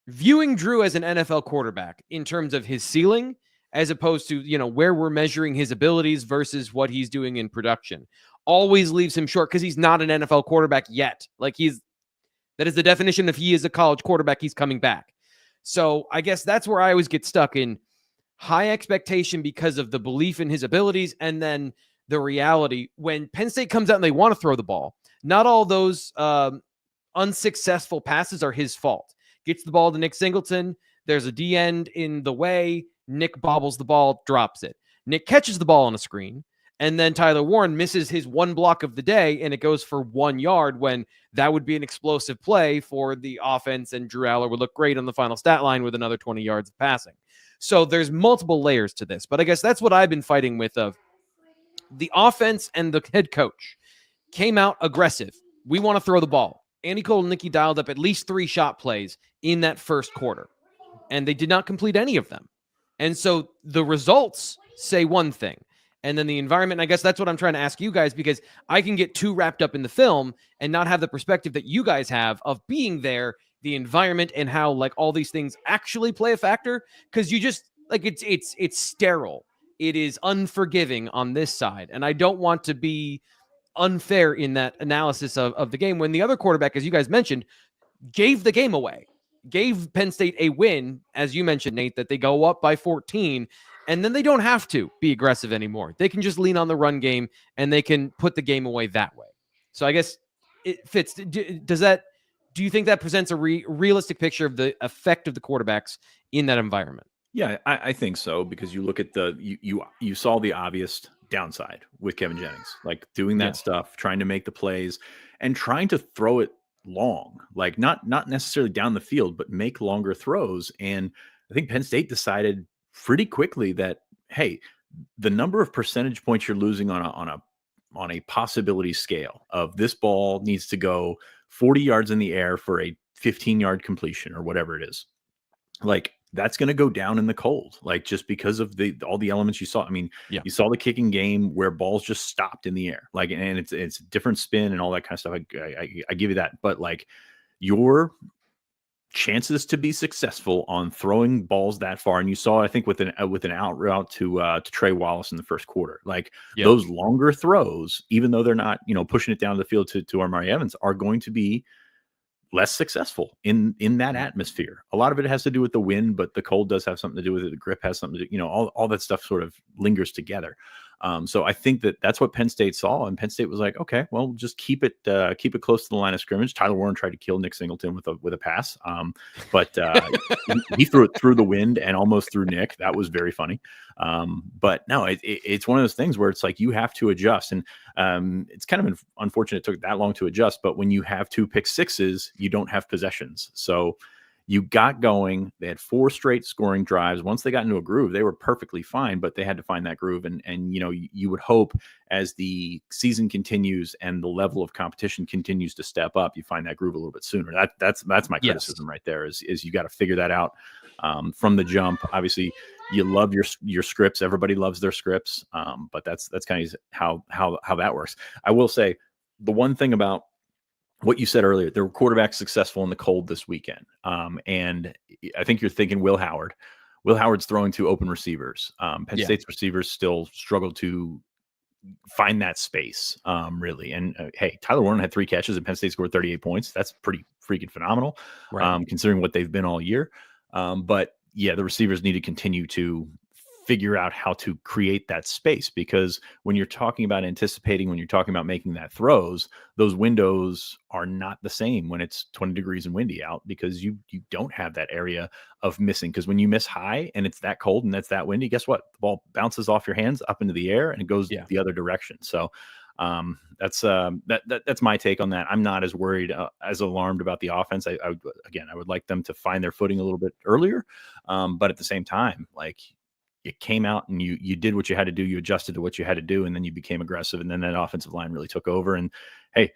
viewing Drew as an NFL quarterback in terms of his ceiling, as opposed to, where we're measuring his abilities versus what he's doing in production, always leaves him short because he's not an NFL quarterback yet. Like that is the definition of he is a college quarterback. He's coming back. So I guess that's where I always get stuck in high expectation because of the belief in his abilities, and then the reality when Penn State comes out and they want to throw the ball. Not all those unsuccessful passes are his fault. Gets the ball to Nick Singleton. There's a D end in the way. Nick bobbles the ball, drops it. Nick catches the ball on a screen, and then Tyler Warren misses his one block of the day, and it goes for 1 yard when that would be an explosive play for the offense, and Drew Aller would look great on the final stat line with another 20 yards of passing. So there's multiple layers to this, but I guess that's what I've been fighting with of the offense, and the head coach came out aggressive. We want to throw the ball. Andy Kotelnicki dialed up at least 3 shot plays in that first quarter, and they did not complete any of them. And so the results say one thing, and then the environment, I guess that's what I'm trying to ask you guys, because I can get too wrapped up in the film and not have the perspective that you guys have of being there, the environment, and how like all these things actually play a factor. Because you just like it's sterile. It is unforgiving on this side. And I don't want to be unfair in that analysis of the game when the other quarterback, as you guys mentioned, gave the game away. gave Penn State a win, as you mentioned, Nate, that they go up by 14, and then they don't have to be aggressive anymore. They can just lean on the run game, and they can put the game away that way. So I guess it fits. Do you think that presents a realistic picture of the effect of the quarterbacks in that environment? Yeah, I think so, because you look at you saw the obvious downside with Kevin Jennings, like doing that stuff, trying to make the plays and trying to throw it long, like not necessarily down the field, but make longer throws. And I think Penn State decided pretty quickly that, hey, the number of percentage points you're losing on a possibility scale of this ball needs to go 40 yards in the air for a 15-yard completion or whatever it is, like that's going to go down in the cold, like just because of all the elements you saw. I mean, you saw the kicking game where balls just stopped in the air, like, and it's a different spin and all that kind of stuff. I give you that, but like your chances to be successful on throwing balls that far, and you saw, I think, with an out route to Trey Wallace in the first quarter, like those longer throws, even though they're not pushing it down the field to Amari Evans, are going to be less successful in that atmosphere. A lot of it has to do with the wind, but the cold does have something to do with it. The grip has something to do, all that stuff sort of lingers together. So I think that's what Penn State saw, and Penn State was like, okay, well, just keep it close to the line of scrimmage. Tyler Warren tried to kill Nick Singleton with a pass, but he threw it through the wind and almost threw Nick. That was very funny. But no, it's one of those things where it's like you have to adjust, and it's kind of unfortunate it took that long to adjust. But when you have 2 pick sixes, you don't have possessions, so you got going. They had 4 straight scoring drives. Once they got into a groove, they were perfectly fine, but they had to find that groove. And you would hope as the season continues and the level of competition continues to step up, you find that groove a little bit sooner. That's my criticism right there is you got to figure that out from the jump. Obviously, you love your scripts. Everybody loves their scripts. But that's kind of how that works. I will say the one thing about what you said earlier, there were quarterbacks successful in the cold this weekend. And I think you're thinking Will Howard. Will Howard's throwing to open receivers. Penn State's receivers still struggle to find that space, really. And hey, Tyler Warren had 3 catches and Penn State scored 38 points. That's pretty freaking phenomenal, considering what they've been all year. But yeah, the receivers need to continue to figure out how to create that space, because when you're talking about anticipating, when you're talking about making that throws, those windows are not the same when it's 20 degrees and windy out, because you don't have that area of missing. Because when you miss high and it's that cold and that's that windy, guess what? The ball bounces off your hands up into the air and it goes the other direction. So that's my take on that. I'm not as worried, as alarmed about the offense. I would like them to find their footing a little bit earlier. But at the same time, like, you came out and you did what you had to do. You adjusted to what you had to do, and then you became aggressive. And then that offensive line really took over. And hey,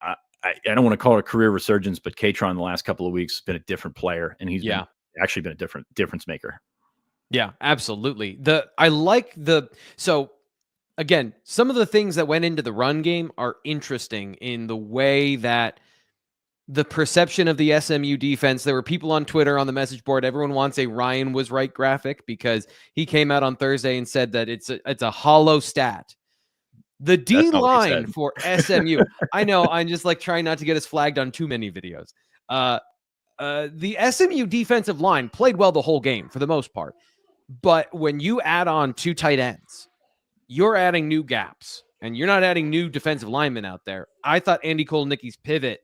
I don't want to call it a career resurgence, but Katron the last couple of weeks has been a different player, and he's actually been a difference maker. Yeah, absolutely. So again, some of the things that went into the run game are interesting in the way that the perception of the SMU defense. There were people on Twitter, on the message board. Everyone wants a Ryan was right graphic because he came out on Thursday and said that it's a hollow stat. The D line for SMU. I know. I'm just like trying not to get us flagged on too many videos. The SMU defensive line played well the whole game for the most part. But when you add on 2 tight ends, you're adding new gaps and you're not adding new defensive linemen out there. I thought Andy Kotelnicki's pivot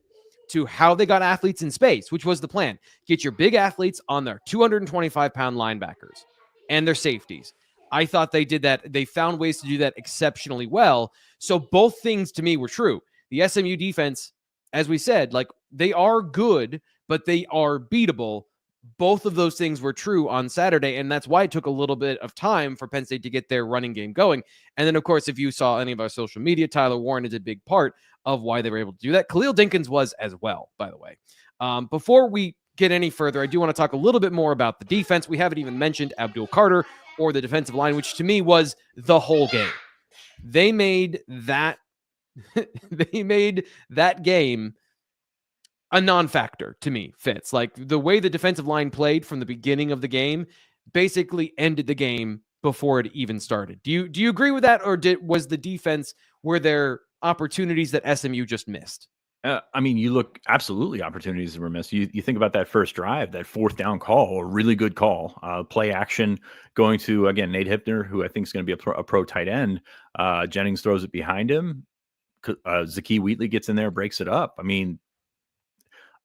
to how they got athletes in space, which was the plan. Get your big athletes on their 225-pound linebackers and their safeties. I thought they did that. They found ways to do that exceptionally well. So both things to me were true. The SMU defense, as we said, like, they are good, but they are beatable. Both of those things were true on Saturday, and that's why it took a little bit of time for Penn State to get their running game going. And then, of course, if you saw any of our social media, Tyler Warren is a big part of why they were able to do that. Khalil Dinkins was as well, by the way. Before we get any further, I do want to talk a little bit more about the defense. We haven't even mentioned Abdul Carter or the defensive line, which to me was the whole game. They made that game a non-factor to me, Fitz. Like, the way the defensive line played from the beginning of the game basically ended the game before it even started. Do you agree with that, or was the defense, were there opportunities that SMU just missed? I mean, you look absolutely opportunities were missed. You think about that first drive, that fourth down call, a really good call, play action going to, again, Nate Hipner, who I think is going to be a pro tight end. Jennings throws it behind him. Zakee Wheatley gets in there, breaks it up. I mean,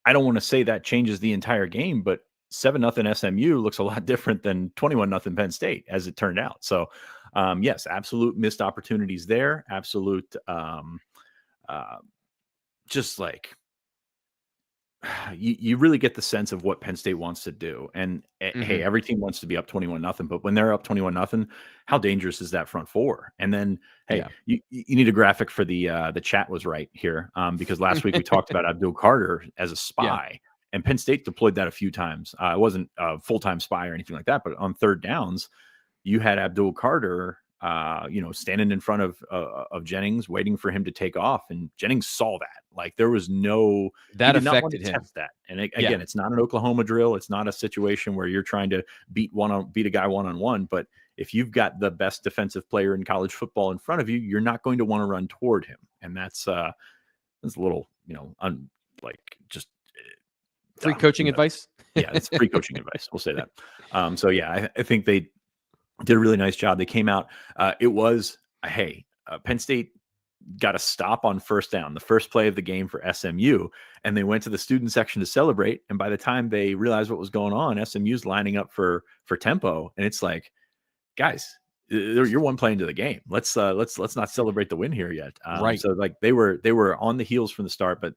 I don't want to say that changes the entire game, but 7-0 SMU looks a lot different than 21-0 Penn State, as it turned out. So, yes, absolute missed opportunities there. Absolute, just like you really get the sense of what Penn State wants to do. And hey, every team wants to be up 21-0, but when they're up 21-0, how dangerous is that front four? And then, hey, you need a graphic for the chat was right here, because last week we talked about Abdul Carter as a spy, and Penn State deployed that a few times. It wasn't a full-time spy or anything like that, but on third downs, you had Abdul Carter, standing in front of Jennings, waiting for him to take off, and Jennings saw that. Like, there was no that affected him. That, and again, it's not an Oklahoma drill. It's not a situation where you're trying to beat a guy one-on-one. But if you've got the best defensive player in college football in front of you, you're not going to want to run toward him, and that's a little, just free coaching advice. Yeah, it's free coaching advice. We'll say that. So yeah, I think they did a really nice job. They came out. It was, Penn State got a stop on first down, the first play of the game for SMU, and they went to the student section to celebrate. And by the time they realized what was going on, SMU's lining up for tempo, and it's like, guys, you're one play into the game. Let's not celebrate the win here yet. Right. So like they were on the heels from the start, but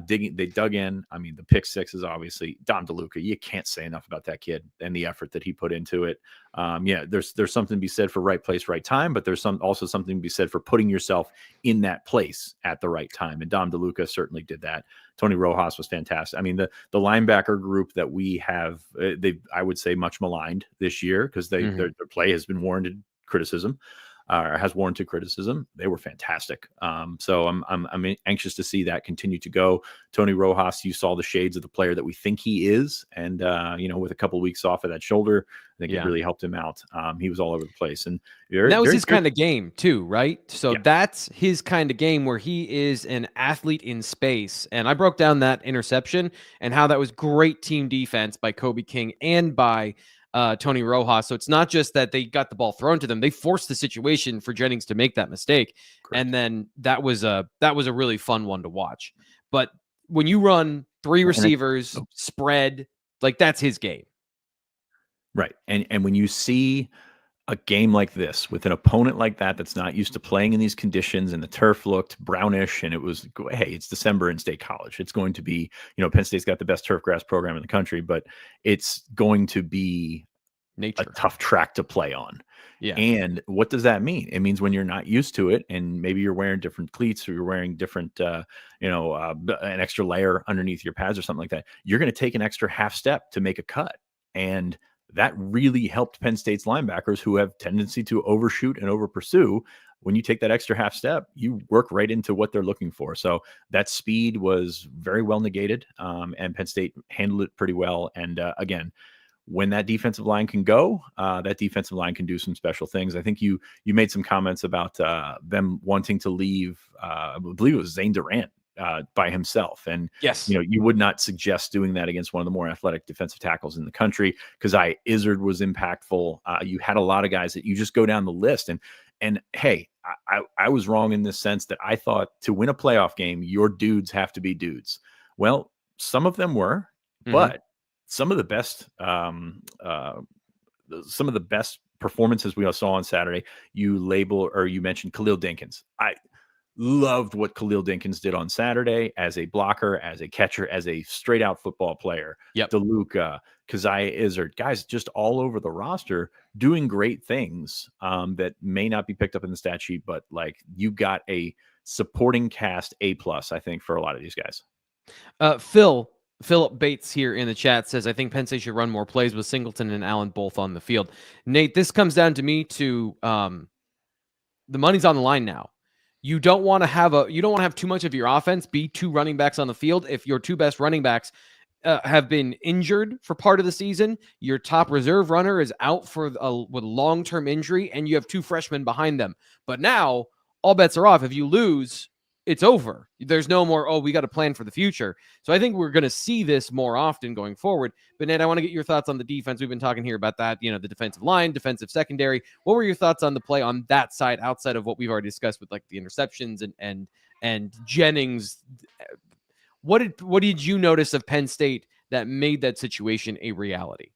they dug in. I mean, the pick six is obviously Dom DeLuca. You can't say enough about that kid and the effort that he put into it. There's something to be said for right place, right time, but there's also something to be said for putting yourself in that place at the right time. And Dom DeLuca certainly did that. Tony Rojas was fantastic. I mean, the linebacker group that we have, I would say, much maligned this year because their play has been warranted criticism. Has warranted criticism. They were fantastic. So I'm anxious to see that continue to go. Tony Rojas, you saw the shades of the player that we think he is, and with a couple of weeks off of that shoulder, I think it really helped him out. He was all over the place, and that was his kind of game too, right? So that's his kind of game where he is an athlete in space. And I broke down that interception and how that was great team defense by Kobe King and by Tony Rojas. So it's not just that they got the ball thrown to them; they forced the situation for Jennings to make that mistake. Correct. And then that was a really fun one to watch. But when you run three receivers, spread, like that's his game, right? And when you see a game like this with an opponent like that that's not used to playing in these conditions, and the turf looked brownish, and it was, hey, it's December in State College. It's going to be, Penn State's got the best turf grass program in the country, but it's going to be a tough track to play on. Yeah. And what does that mean? It means when you're not used to it, and maybe you're wearing different cleats, or you're wearing different, an extra layer underneath your pads or something like that, you're going to take an extra half step to make a cut. And that really helped Penn State's linebackers, who have tendency to overshoot and over pursue. When you take that extra half step, you work right into what they're looking for. So that speed was very well negated, and Penn State handled it pretty well. And again, when that defensive line can go, that defensive line can do some special things. I think you made some comments about them wanting to leave. I believe it was Zane Durant by himself. And yes, you would not suggest doing that against one of the more athletic defensive tackles in the country, because Izzard was impactful. You had a lot of guys that you just go down the list, and hey, I was wrong in this sense that I thought to win a playoff game, your dudes have to be dudes. Well, some of them were, but some of the best performances we all saw on Saturday, you mentioned Khalil Dinkins. I loved what Khalil Dinkins did on Saturday as a blocker, as a catcher, as a straight out football player. Yep. DeLuca, Keziah Izzard, guys just all over the roster doing great things that may not be picked up in the stat sheet, but like you got a supporting cast A+, I think, for a lot of these guys. Philip Bates here in the chat says, I think Penn State should run more plays with Singleton and Allen both on the field. Nate, this comes down to me to the money's on the line now. You don't want to have too much of your offense be two running backs on the field. If your two best running backs have been injured for part of the season, your top reserve runner is out with long-term injury, and you have two freshmen behind them. But now all bets are off. If you lose it's over. There's no more, oh, we got to plan for the future. So I think we're going to see this more often going forward. But Ned, I want to get your thoughts on the defense. We've been talking here about that, the defensive line, defensive secondary. What were your thoughts on the play on that side outside of what we've already discussed with like the interceptions and Jennings? What did you notice of Penn State that made that situation a reality?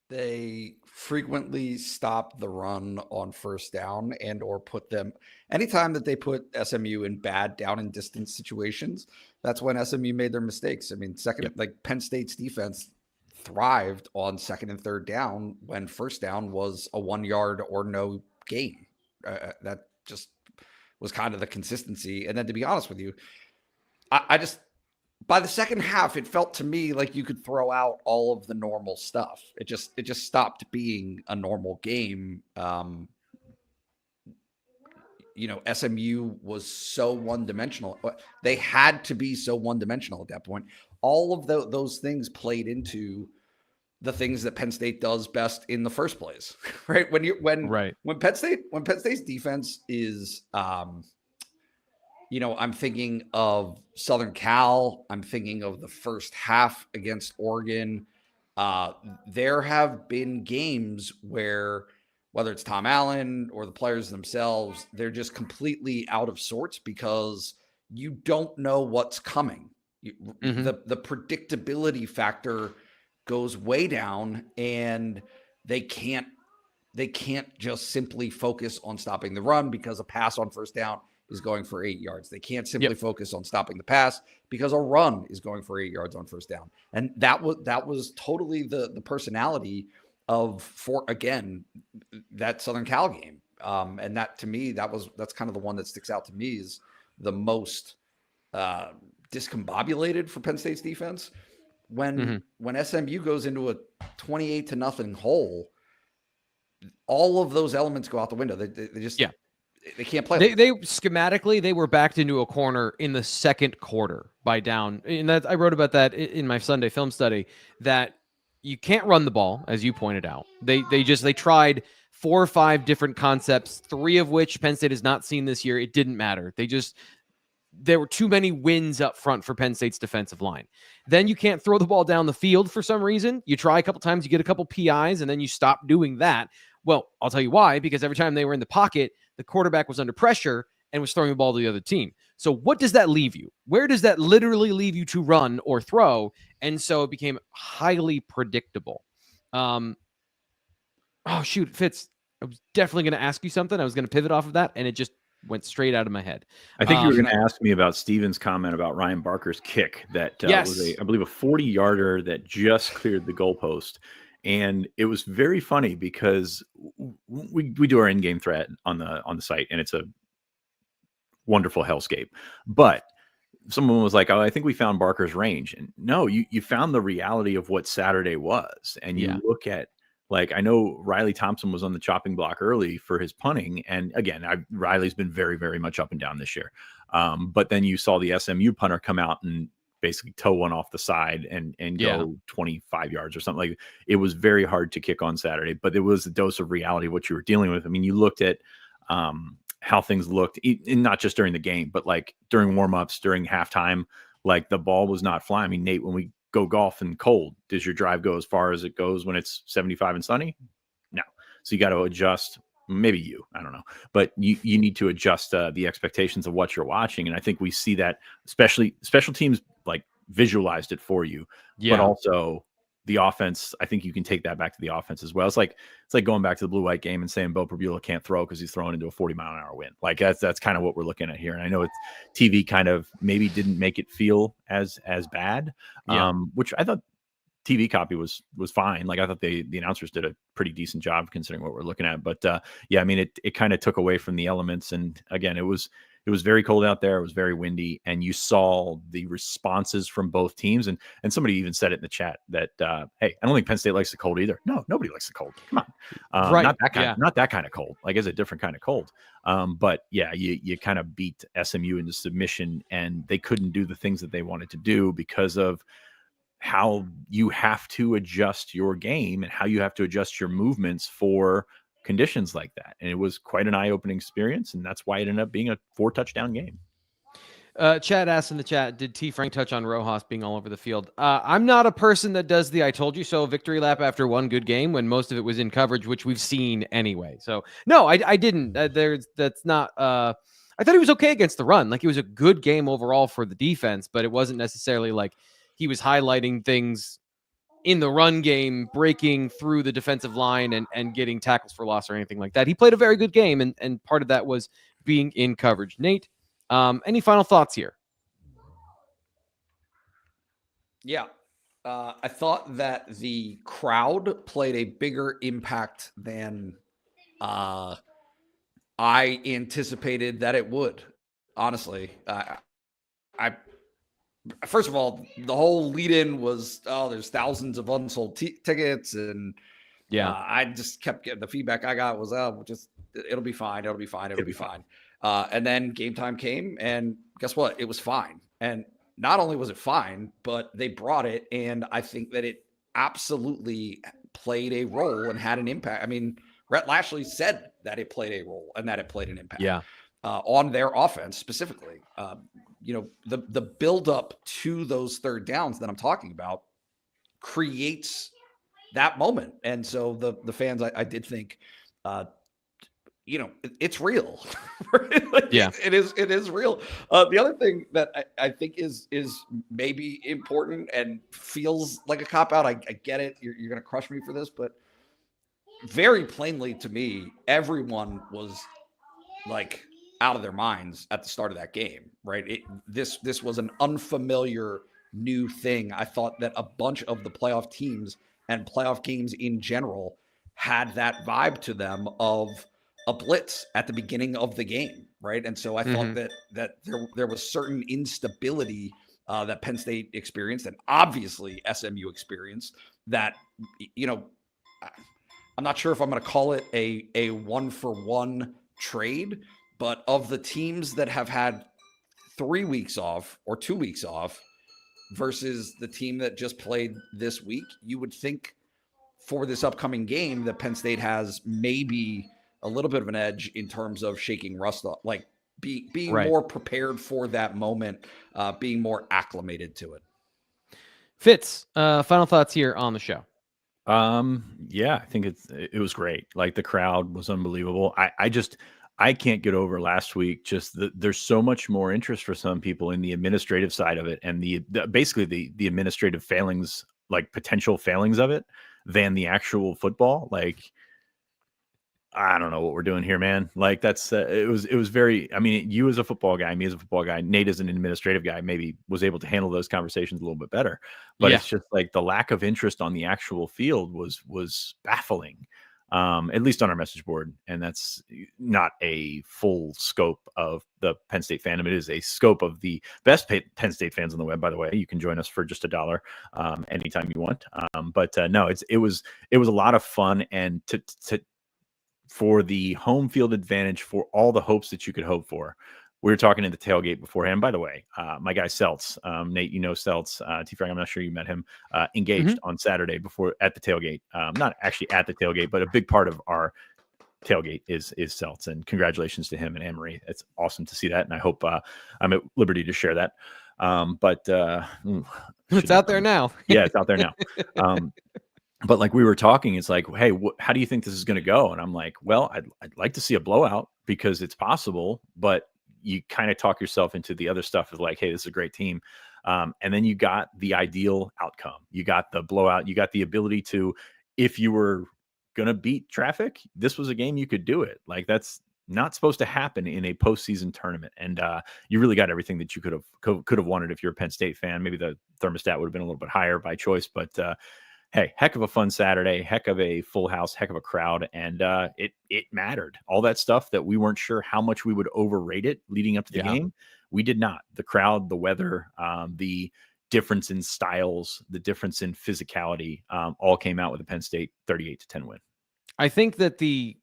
They frequently stop the run on first down and or put them anytime that they put SMU in bad down and distance situations. That's when SMU made their mistakes. I mean, like Penn State's defense thrived on second and third down when first down was a 1 yard or no gain. That just was kind of the consistency. And then to be honest with you, I just, by the second half, it felt to me like you could throw out all of the normal stuff. It just stopped being a normal game. SMU was so one-dimensional. They had to be so one-dimensional at that point. All of those things played into the things that Penn State does best in the first place, right? When Penn State's defense is, I'm thinking of Southern Cal. I'm thinking of the first half against Oregon. There have been games where, whether it's Tom Allen or the players themselves, they're just completely out of sorts because you don't know what's coming. The predictability factor goes way down, and they can't just simply focus on stopping the run because a pass on first down is going for 8 yards. They can't simply focus on stopping the pass because a run is going for 8 yards on first down. And that was totally the personality of that Southern Cal game. And that, to me, that's kind of the one that sticks out to me is the most discombobulated for Penn State's defense. When SMU goes into a 28-0 hole, all of those elements go out the window. They just they can't play. They schematically, they were backed into a corner in the second quarter by down. And that I wrote about that in my Sunday film study, that you can't run the ball, as you pointed out. They tried 4 or 5 different concepts, 3 of which Penn State has not seen this year. It didn't matter. There were too many wins up front for Penn State's defensive line. Then you can't throw the ball down the field for some reason. You try a couple times, you get a couple PIs, and then you stop doing that. Well, I'll tell you why, because every time they were in the pocket, the quarterback was under pressure and was throwing the ball to the other team. So what does that leave you? Where does that literally leave you to run or throw? And so it became highly predictable. Oh, shoot, Fitz, I was definitely going to ask you something. I was going to pivot off of that, and it just went straight out of my head. I think you were going to ask me about Steven's comment about Ryan Barker's kick that was, I believe, a 40-yarder that just cleared the goalpost. And it was very funny because we do our in-game thread on the site, and it's a wonderful hellscape. But someone was like, "Oh, I think we found Barker's range." And no, you found the reality of what Saturday was. And you look at, like, I know Riley Thompson was on the chopping block early for his punting. And again, Riley's been very, very much up and down this year. But then you saw the SMU punter come out and basically toe one off the side and go 25 yards or something. Like, it was very hard to kick on Saturday, but it was a dose of reality of what you were dealing with. I mean, you looked at how things looked, not just during the game, but like during warmups, during halftime, like the ball was not flying. I mean, Nate, when we go golf and cold, does your drive go as far as it goes when it's 75 and sunny? No. So you got to adjust. Maybe I don't know, but you need to adjust the expectations of what you're watching. And I think we see that, especially special teams, like, visualized it for you, but also the offense. I think you can take that back to the offense as well. It's like going back to the blue-white game and saying Beau Pribula can't throw because he's throwing into a 40-mile-an-hour wind. Like, that's kind of what we're looking at here. And I know it's TV kind of maybe didn't make it feel as bad, which I thought TV copy was fine. Like, I thought the announcers did a pretty decent job considering what we're looking at. But I mean, it kind of took away from the elements. And again, it was very cold out there. It was very windy, and you saw the responses from both teams. And somebody even said it in the chat that, hey, I don't think Penn State likes the cold either. No, nobody likes the cold. Come on. Right. Not that kind of cold. Like, it's a different kind of cold. But yeah, you kind of beat SMU into submission, and they couldn't do the things that they wanted to do because of how you have to adjust your game and how you have to adjust your movements for conditions like that. And it was quite an eye-opening experience, and that's why it ended up being a 4-touchdown game. Chad asked in the chat, did T. Frank touch on Rojas being all over the field? I'm not a person that does the I told you so victory lap after one good game when most of it was in coverage, which we've seen anyway. So, no, I didn't. That's not I thought he was okay against the run. Like, it was a good game overall for the defense, but it wasn't necessarily like he was highlighting things in the run game, breaking through the defensive line and getting tackles for loss or anything like that. He played a very good game, and part of that was being in coverage. Nate, any final thoughts here? Yeah. I thought that the crowd played a bigger impact than I anticipated that it would. Honestly, I first of all, the whole lead-in was, there's thousands of unsold tickets, and I just kept getting the feedback I got was, it'll be fine, it'll be fine. And then game time came, and guess what? It was fine. And not only was it fine, but they brought it, and I think that it absolutely played a role and had an impact. I mean, Rhett Lashley said that it played a role and that it played an impact on their offense specifically. The buildup to those third downs that I'm talking about creates that moment. And so the fans, I did think, it's real. It is real. The other thing that I think is maybe important and feels like a cop-out, I get it. You're going to crush me for this, but very plainly to me, everyone was like out of their minds at the start of that game, right? This was an unfamiliar new thing. I thought that a bunch of the playoff teams and playoff games in general had that vibe to them of a blitz at the beginning of the game, right? And so I thought that there was certain instability that Penn State experienced, and obviously SMU experienced, that, I'm not sure if I'm going to call it a 1-for-1 trade, but of the teams that have had 3 weeks off or 2 weeks off versus the team that just played this week, you would think for this upcoming game that Penn State has maybe a little bit of an edge in terms of shaking rust off, like being more prepared for that moment, being more acclimated to it. Fitz, final thoughts here on the show. I think it was great. Like, the crowd was unbelievable. I can't get over last week. Just there's so much more interest for some people in the administrative side of it, and basically the administrative failings, like potential failings of it, than the actual football. Like, I don't know what we're doing here, man. Like, that's it was very. I mean, you as a football guy, me as a football guy, Nate as an administrative guy, maybe was able to handle those conversations a little bit better. But it's just like the lack of interest on the actual field was baffling. At least on our message board. And that's not a full scope of the Penn State fandom. It is a scope of the best Penn State fans on the web, by the way. You can join us for just $1 anytime you want. No, it was a lot of fun, and for the home field advantage, for all the hopes that you could hope for. We were talking in the tailgate beforehand. By the way, my guy Seltz, Nate, Seltz, T-Frank, I'm not sure you met him, engaged on Saturday at the tailgate. Not actually at the tailgate, but a big part of our tailgate is Seltz. And congratulations to him and Anne-Marie. It's awesome to see that. And I hope I'm at liberty to share that. It's out there now. Yeah, it's out there now. But like we were talking, it's like, hey, how do you think this is going to go? And I'm like, well, I'd like to see a blowout because it's possible, but you kind of talk yourself into the other stuff of like, hey, this is a great team. And then you got the ideal outcome. You got the blowout. You got the ability to, if you were going to beat traffic, this was a game you could do it. Like, that's not supposed to happen in a postseason tournament. And you really got everything that you could have wanted if you're a Penn State fan. Maybe the thermostat would have been a little bit higher by choice, but hey, heck of a fun Saturday, heck of a full house, heck of a crowd. And it mattered. All that stuff that we weren't sure how much we would overrate it leading up to the game. We did not. The crowd, the weather, the difference in styles, the difference in physicality, all came out with a Penn State 38-10 win. I think that the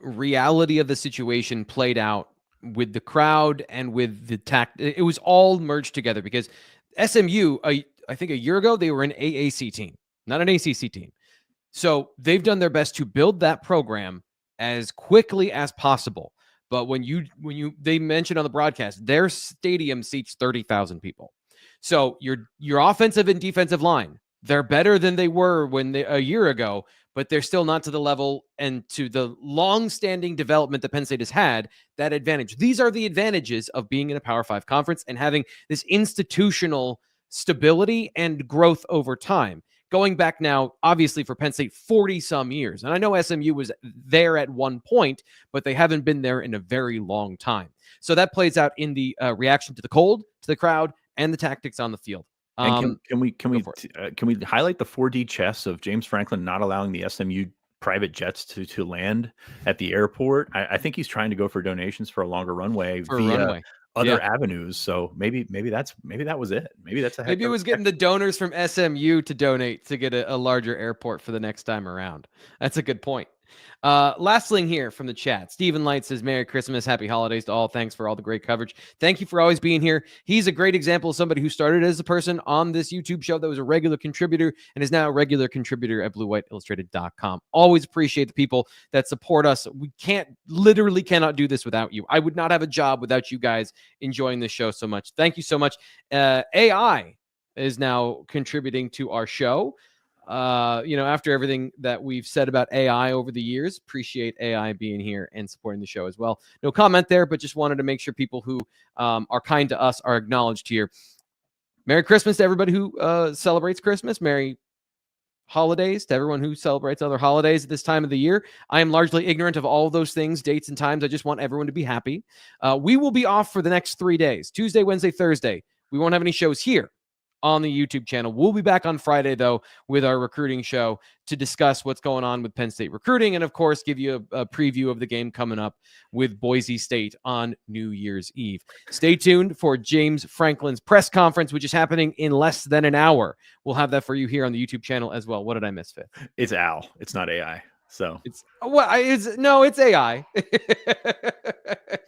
reality of the situation played out with the crowd and with the tact. It was all merged together because SMU, I think a year ago, they were an AAC team, not an ACC team. So they've done their best to build that program as quickly as possible. But when they mentioned on the broadcast, their stadium seats 30,000 people. So your offensive and defensive line, they're better than they were a year ago, but they're still not to the level and to the long-standing development that Penn State has had, that advantage. These are the advantages of being in a Power 5 conference and having this institutional stability and growth over time. Going back now, obviously, for Penn State, 40-some years. And I know SMU was there at one point, but they haven't been there in a very long time. So that plays out in the reaction to the cold, to the crowd, and the tactics on the field. And can we highlight the 4D chess of James Franklin not allowing the SMU private jets to land at the airport? I think he's trying to go for donations for a longer runway via other avenues. So maybe that was it. Maybe it was getting the donors from SMU to donate to get a larger airport for the next time around. That's a good point. Last thing here from the chat. Stephen Light says, Merry Christmas, Happy Holidays to all. Thanks for all the great coverage. Thank you for always being here. He's a great example of somebody who started as a person on this YouTube show that was a regular contributor and is now a regular contributor at BlueWhiteIllustrated.com. Always appreciate the people that support us. We literally cannot do this without you. I would not have a job without you guys enjoying this show so much. Thank you so much. AI is now contributing to our show. After everything that we've said about AI over the years, appreciate AI being here and supporting the show as well. No comment there, but just wanted to make sure people who are kind to us are acknowledged here. Merry Christmas to everybody who celebrates Christmas. Merry holidays to everyone who celebrates other holidays at this time of the year. I am largely ignorant of all of those things, dates and times. I just want everyone to be happy. We will be off for the next 3 days, Tuesday, Wednesday, Thursday. We won't have any shows here on the YouTube channel. We'll be back on Friday, though, with our recruiting show to discuss what's going on with Penn State recruiting and, of course, give you a preview of the game coming up with Boise State on New Year's Eve. Stay tuned for James Franklin's press conference, which is happening in less than an hour. We'll have that for you here on the YouTube channel as well. What did I miss, Fitz? It's Al. It's not AI. So it's AI.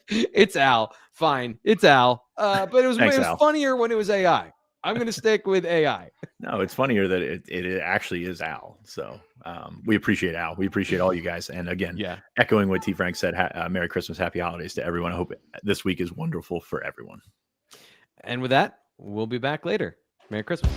It's Al. Fine. It's Al. But it was funnier when it was AI. I'm going to stick with AI. No, it's funnier that it actually is Al. So we appreciate Al. We appreciate all you guys. And again, echoing what T. Frank said, Merry Christmas, Happy Holidays to everyone. I hope this week is wonderful for everyone. And with that, we'll be back later. Merry Christmas.